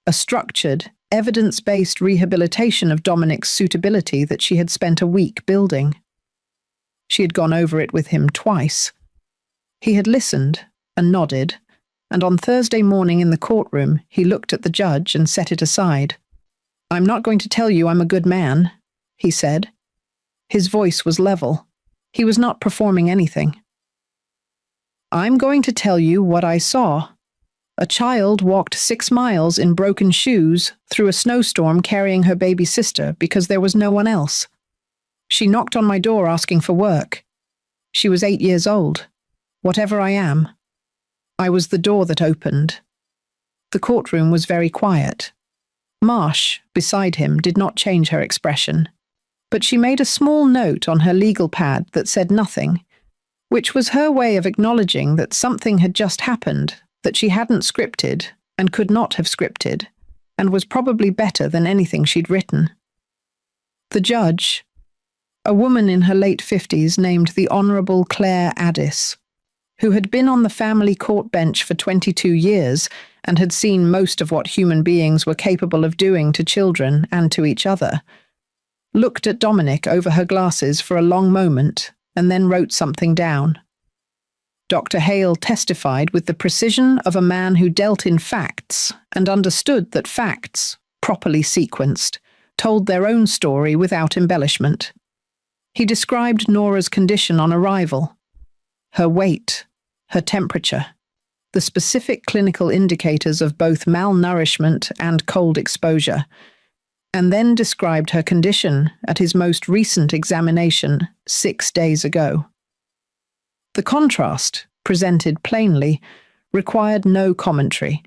A structured, evidence-based rehabilitation of Dominic's suitability that she had spent a week building. She had gone over it with him twice. He had listened and nodded, and on Thursday morning in the courtroom, he looked at the judge and set it aside. "I'm not going to tell you I'm a good man," he said. His voice was level. He was not performing anything. "I'm going to tell you what I saw. A child walked 6 miles in broken shoes through a snowstorm carrying her baby sister because there was no one else. She knocked on my door asking for work. She was 8 years old. Whatever I am. I was the door that opened." The courtroom was very quiet. Marsh, beside him, did not change her expression, but she made a small note on her legal pad that said nothing, which was her way of acknowledging that something had just happened that she hadn't scripted and could not have scripted, and was probably better than anything she'd written. The judge, a woman in her late 50s named the Honourable Claire Addis, who had been on the family court bench for 22 years and had seen most of what human beings were capable of doing to children and to each other, looked at Dominic over her glasses for a long moment and then wrote something down. Dr. Hale testified with the precision of a man who dealt in facts and understood that facts, properly sequenced, told their own story without embellishment. He described Nora's condition on arrival, her weight, her temperature, the specific clinical indicators of both malnourishment and cold exposure, and then described her condition at his most recent examination 6 days ago. The contrast, presented plainly, required no commentary.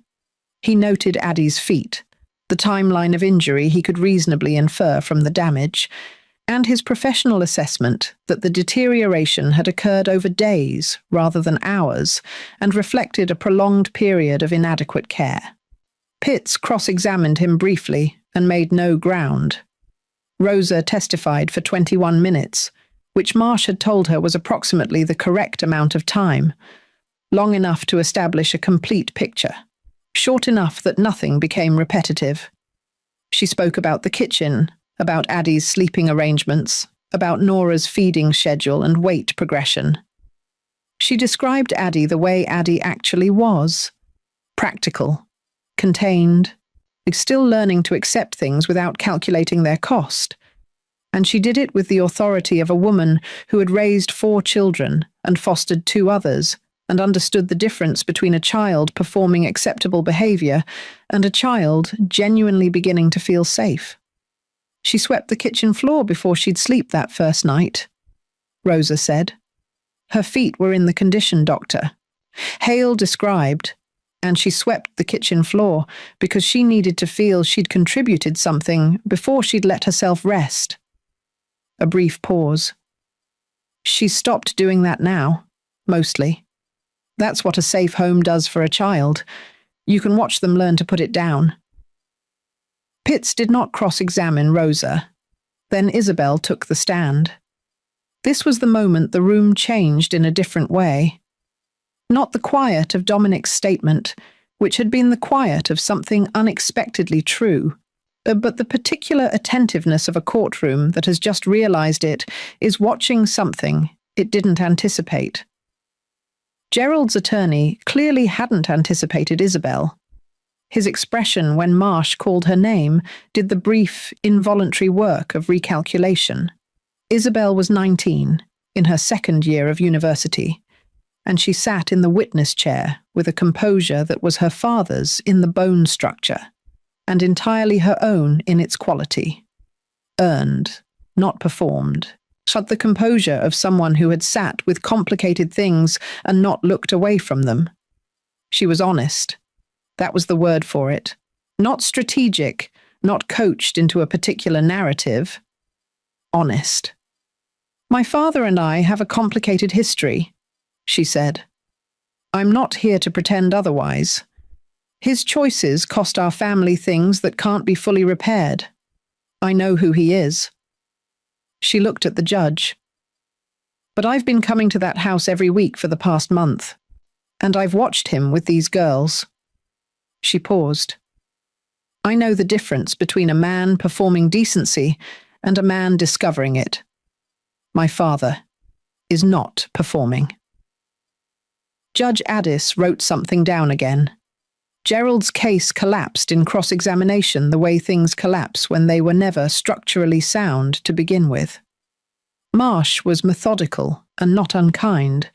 He noted Addie's feet, the timeline of injury he could reasonably infer from the damage, and his professional assessment that the deterioration had occurred over days rather than hours and reflected a prolonged period of inadequate care. Pitts cross-examined him briefly and made no ground. Rosa testified for 21 minutes, which Marsh had told her was approximately the correct amount of time, long enough to establish a complete picture, short enough that nothing became repetitive. She spoke about the kitchen, about Addie's sleeping arrangements, about Nora's feeding schedule and weight progression. She described Addie the way Addie actually was, practical, contained, still learning to accept things without calculating their cost. And she did it with the authority of a woman who had raised 4 children and fostered 2 others, and understood the difference between a child performing acceptable behavior and a child genuinely beginning to feel safe. "She swept the kitchen floor before she'd sleep that first night," Rosa said. "Her feet were in the condition doctor Hale described, and she swept the kitchen floor because she needed to feel she'd contributed something before she'd let herself rest." A brief pause. "She's stopped doing that now, mostly. That's what a safe home does for a child. You can watch them learn to put it down." Pitts did not cross-examine Rosa. Then Isabel took the stand. This was the moment the room changed in a different way. Not the quiet of Dominic's statement, which had been the quiet of something unexpectedly true, but the particular attentiveness of a courtroom that has just realized it is watching something it didn't anticipate. Gerald's attorney clearly hadn't anticipated Isabel. His expression when Marsh called her name did the brief, involuntary work of recalculation. Isabel was 19, in her second year of university, and she sat in the witness chair with a composure that was her father's in the bone structure, and entirely her own in its quality. Earned, not performed, but the composure of someone who had sat with complicated things and not looked away from them. She was honest. That was the word for it. Not strategic, not coached into a particular narrative. Honest. "My father and I have a complicated history," she said. "I'm not here to pretend otherwise. His choices cost our family things that can't be fully repaired. I know who he is." She looked at the judge. "But I've been coming to that house every week for the past month. And I've watched him with these girls." She paused. "I know the difference between a man performing decency and a man discovering it. My father is not performing." Judge Addis wrote something down again. Gerald's case collapsed in cross-examination the way things collapse when they were never structurally sound to begin with. Marsh was methodical and not unkind,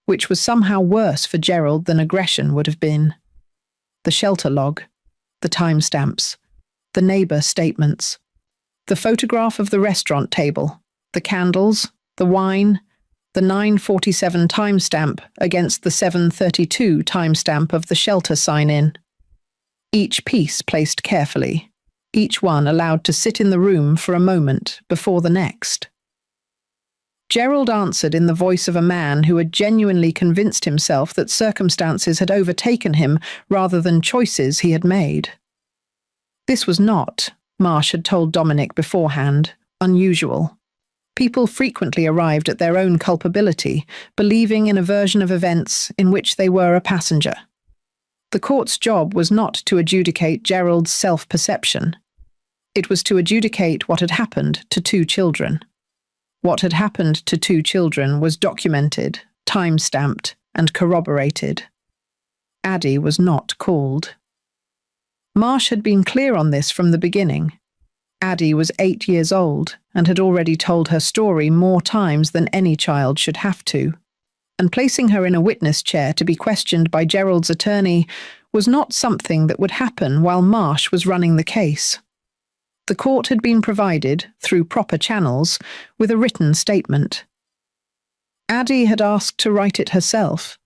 which was somehow worse for Gerald than aggression would have been. The shelter log, the timestamps, the neighbour statements, the photograph of the restaurant table, the candles, the wine, the 9:47 timestamp against the 7:32 timestamp of the shelter sign-in. Each piece placed carefully, each one allowed to sit in the room for a moment before the next. Gerald answered in the voice of a man who had genuinely convinced himself that circumstances had overtaken him rather than choices he had made. This was not, Marsh had told Dominic beforehand, unusual. People frequently arrived at their own culpability, believing in a version of events in which they were a passenger. The court's job was not to adjudicate Gerald's self-perception. It was to adjudicate what had happened to two children. What had happened to two children was documented, time-stamped, and corroborated. Addie was not called. Marsh had been clear on this from the beginning. Addie was 8 years old and had already told her story more times than any child should have to, and placing her in a witness chair to be questioned by Gerald's attorney was not something that would happen while Marsh was running the case. The court had been provided, through proper channels, with a written statement. Addie had asked to write it herself.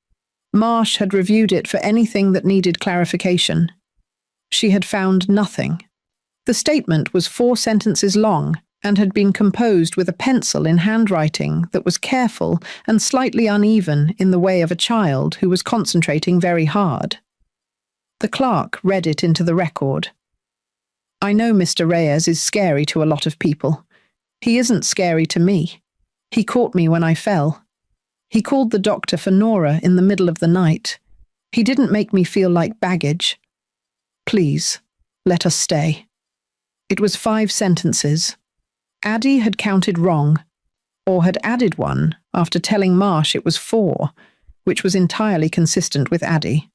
Marsh had reviewed it for anything that needed clarification. She had found nothing. The statement was 4 sentences long and had been composed with a pencil in handwriting that was careful and slightly uneven in the way of a child who was concentrating very hard. The clerk read it into the record. "I know Mr. Reyes is scary to a lot of people. He isn't scary to me. He caught me when I fell. He called the doctor for Nora in the middle of the night. He didn't make me feel like baggage. Please, let us stay." It was 5 sentences. Addie had counted wrong, or had added one after telling Marsh it was 4, which was entirely consistent with Addie.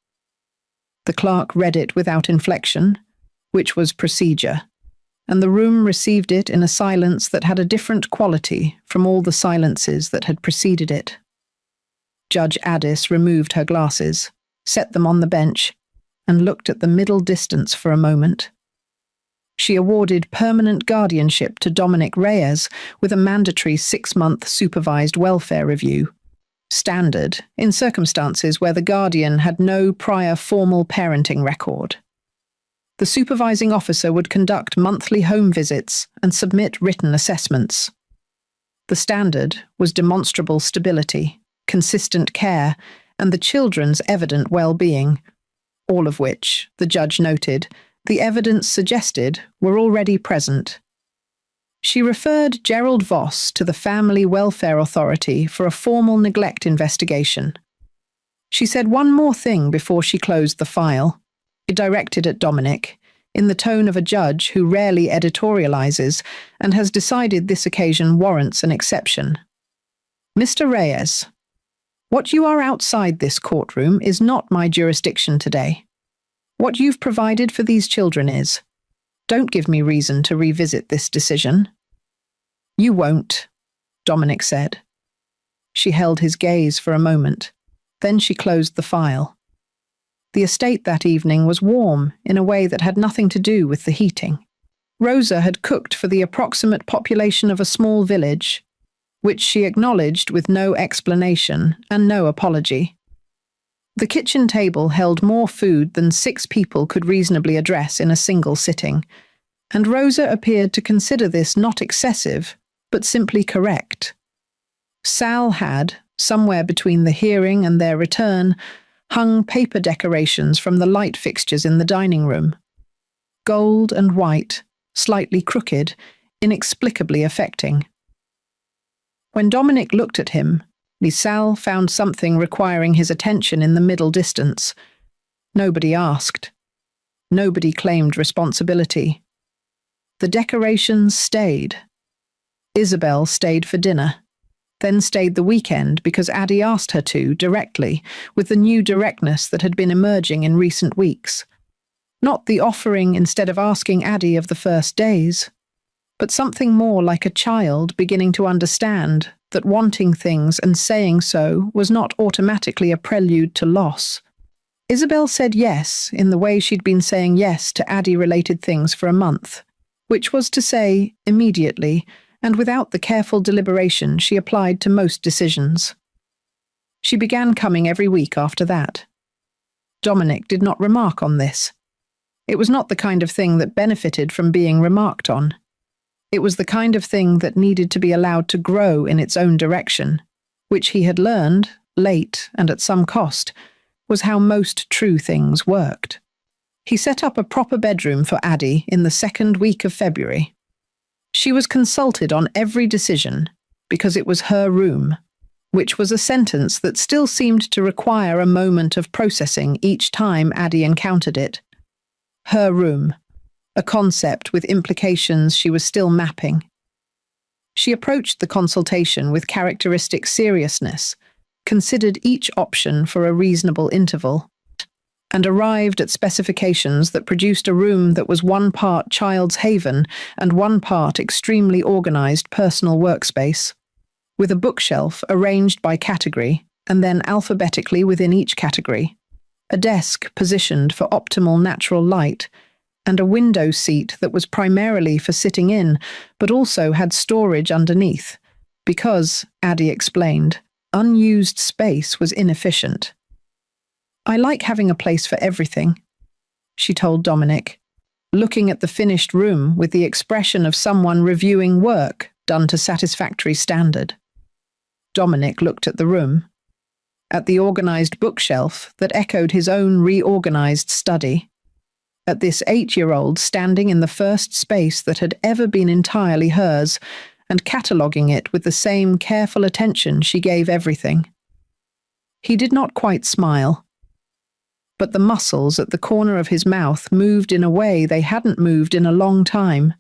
The clerk read it without inflection, which was procedure, and the room received it in a silence that had a different quality from all the silences that had preceded it. Judge Addis removed her glasses, set them on the bench, and looked at the middle distance for a moment. She awarded permanent guardianship to Dominic Reyes with a mandatory 6-month supervised welfare review, standard in circumstances where the guardian had no prior formal parenting record. The supervising officer would conduct monthly home visits and submit written assessments. The standard was demonstrable stability, consistent care, and the children's evident well-being, all of which, the judge noted, the evidence suggested were already present. She referred Gerald Voss to the Family Welfare Authority for a formal neglect investigation. She said one more thing before she closed the file. It directed at Dominic, in the tone of a judge who rarely editorializes and has decided this occasion warrants an exception. "Mr. Reyes, what you are outside this courtroom is not my jurisdiction today. What you've provided for these children is. Don't give me reason to revisit this decision." "You won't," Dominic said. She held his gaze for a moment. Then she closed the file. The estate that evening was warm in a way that had nothing to do with the heating. Rosa had cooked for the approximate population of a small village, which she acknowledged with no explanation and no apology. The kitchen table held more food than 6 people could reasonably address in a single sitting, and Rosa appeared to consider this not excessive, but simply correct. Sal had, somewhere between the hearing and their return, hung paper decorations from the light fixtures in the dining room. Gold and white, slightly crooked, inexplicably affecting. When Dominic looked at him, Sal found something requiring his attention in the middle distance. Nobody asked. Nobody claimed responsibility. The decorations stayed. Isabel stayed for dinner, then stayed the weekend because Addie asked her to, directly, with the new directness that had been emerging in recent weeks. Not the offering instead of asking Addie of the first days, but something more like a child beginning to understand that wanting things and saying so was not automatically a prelude to loss. Isabel said yes in the way she'd been saying yes to Addie-related things for a month, which was to say, immediately, and without the careful deliberation she applied to most decisions. She began coming every week after that. Dominic did not remark on this. It was not the kind of thing that benefited from being remarked on. It was the kind of thing that needed to be allowed to grow in its own direction, which he had learned, late and at some cost, was how most true things worked. He set up a proper bedroom for Addie in the second week of February. She was consulted on every decision because it was her room, which was a sentence that still seemed to require a moment of processing each time Addie encountered it. Her room, a concept with implications she was still mapping. She approached the consultation with characteristic seriousness, considered each option for a reasonable interval, and arrived at specifications that produced a room that was one part child's haven and one part extremely organized personal workspace, with a bookshelf arranged by category and then alphabetically within each category, a desk positioned for optimal natural light, and a window seat that was primarily for sitting in, but also had storage underneath, because, Addie explained, unused space was inefficient. "I like having a place for everything," she told Dominic, looking at the finished room with the expression of someone reviewing work done to satisfactory standard. Dominic looked at the room, at the organized bookshelf that echoed his own reorganized study, at this 8-year-old standing in the first space that had ever been entirely hers, and cataloguing it with the same careful attention she gave everything. He did not quite smile, but the muscles at the corner of his mouth moved in a way they hadn't moved in a long time,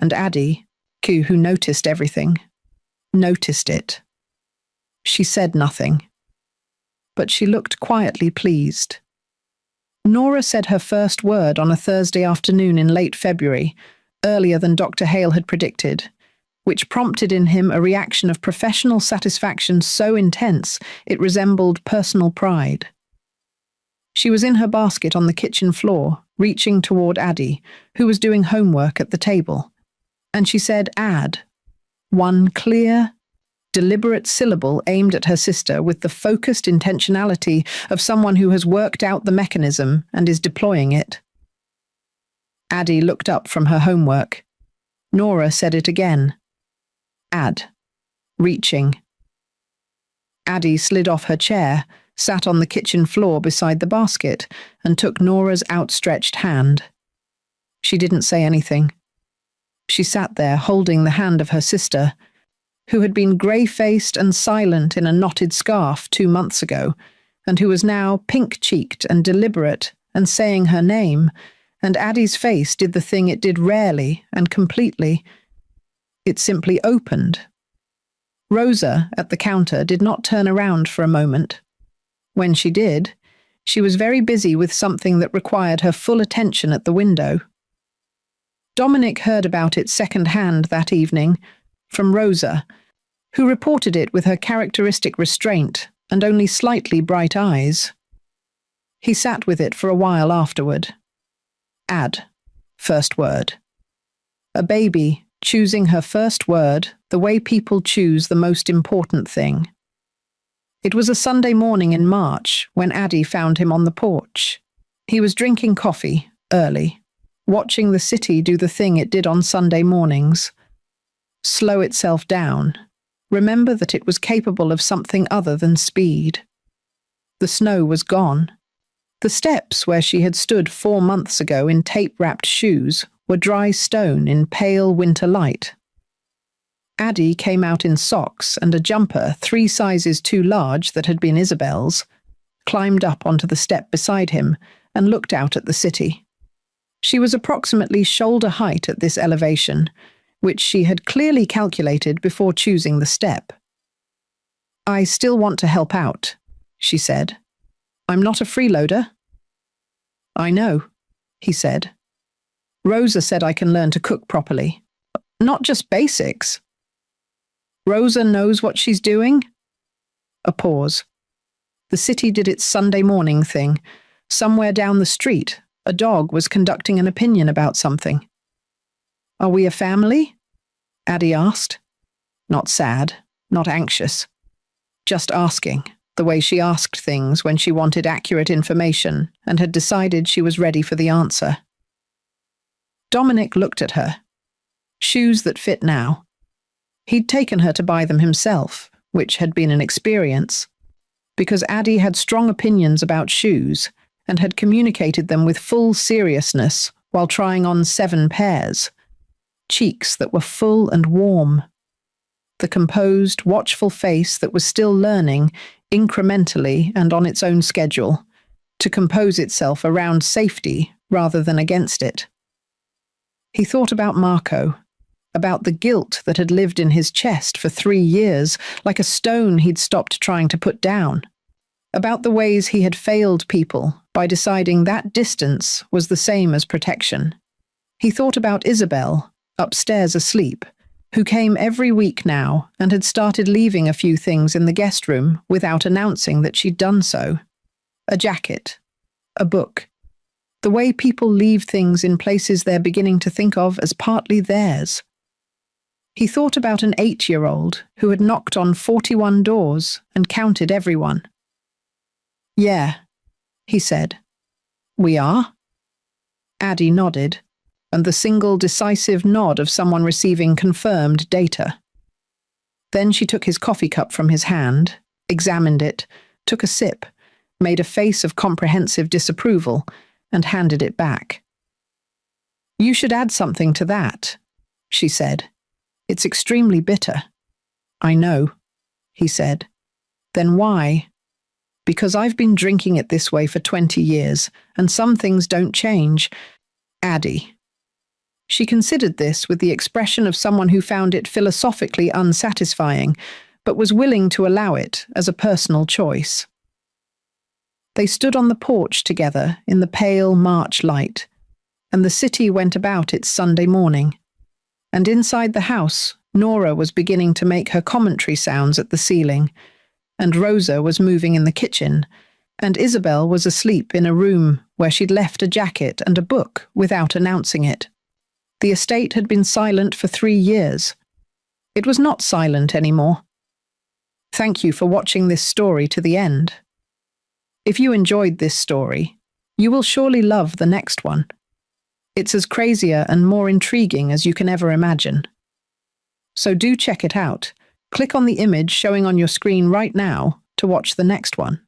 and Addie, who noticed everything, noticed it. She said nothing, but she looked quietly pleased. Nora said her first word on a Thursday afternoon in late February, earlier than Dr. Hale had predicted, which prompted in him a reaction of professional satisfaction so intense it resembled personal pride. She was in her basket on the kitchen floor, reaching toward Addie, who was doing homework at the table, and she said "add," one clear, deliberate syllable aimed at her sister with the focused intentionality of someone who has worked out the mechanism and is deploying it. Addie looked up from her homework. Nora said it again. "Add," reaching. Addie slid off her chair, sat on the kitchen floor beside the basket, and took Nora's outstretched hand. She didn't say anything. She sat there holding the hand of her sister, who had been grey-faced and silent in a knotted scarf 2 months ago, and who was now pink-cheeked and deliberate and saying her name, and Addie's face did the thing it did rarely and completely. It simply opened. Rosa, at the counter, did not turn around for a moment. When she did, she was very busy with something that required her full attention at the window. Dominic heard about it second-hand that evening, from Rosa, who reported it with her characteristic restraint and only slightly bright eyes. He sat with it for a while afterward. "Add," first word. A baby choosing her first word the way people choose the most important thing. It was a Sunday morning in March when Addie found him on the porch. He was drinking coffee, early, watching the city do the thing it did on Sunday mornings. Slow itself down. Remember that it was capable of something other than speed. The snow was gone. The steps where she had stood 4 months ago in tape-wrapped shoes were dry stone in pale winter light. Addie came out in socks and a jumper 3 sizes too large that had been Isabel's, climbed up onto the step beside him and looked out at the city. She was approximately shoulder height at this elevation, which she had clearly calculated before choosing the step. "I still want to help out," she said. "I'm not a freeloader." "I know," he said. "Rosa said I can learn to cook properly. Not just basics." "Rosa knows what she's doing?" A pause. The city did its Sunday morning thing. Somewhere down the street, a dog was conducting an opinion about something. "Are we a family?" Addie asked. Not sad, not anxious. Just asking, the way she asked things when she wanted accurate information and had decided she was ready for the answer. Dominic looked at her. Shoes that fit now. He'd taken her to buy them himself, which had been an experience, because Addie had strong opinions about shoes and had communicated them with full seriousness while trying on 7 pairs. Cheeks that were full and warm. The composed, watchful face that was still learning, incrementally and on its own schedule, to compose itself around safety rather than against it. He thought about Marco, about the guilt that had lived in his chest for 3 years, like a stone he'd stopped trying to put down, about the ways he had failed people by deciding that distance was the same as protection. He thought about Isabel, upstairs asleep, who came every week now and had started leaving a few things in the guest room without announcing that she'd done so. A jacket, a book, the way people leave things in places they're beginning to think of as partly theirs. He thought about an 8-year-old who had knocked on 41 doors and counted everyone. "Yeah," he said. "We are?" Addie nodded, and the single decisive nod of someone receiving confirmed data. Then she took his coffee cup from his hand, examined it, took a sip, made a face of comprehensive disapproval, and handed it back. "You should add something to that," she said. "It's extremely bitter." "I know," he said. "Then why?" "Because I've been drinking it this way for 20 years, and some things don't change." Addie. She considered this with the expression of someone who found it philosophically unsatisfying, but was willing to allow it as a personal choice. They stood on the porch together in the pale March light, and the city went about its Sunday morning. And inside the house, Nora was beginning to make her commentary sounds at the ceiling, and Rosa was moving in the kitchen, and Isabel was asleep in a room where she'd left a jacket and a book without announcing it. The estate had been silent for 3 years. It was not silent anymore. Thank you for watching this story to the end. If you enjoyed this story, you will surely love the next one. It's as crazier and more intriguing as you can ever imagine. So do check it out. Click on the image showing on your screen right now to watch the next one.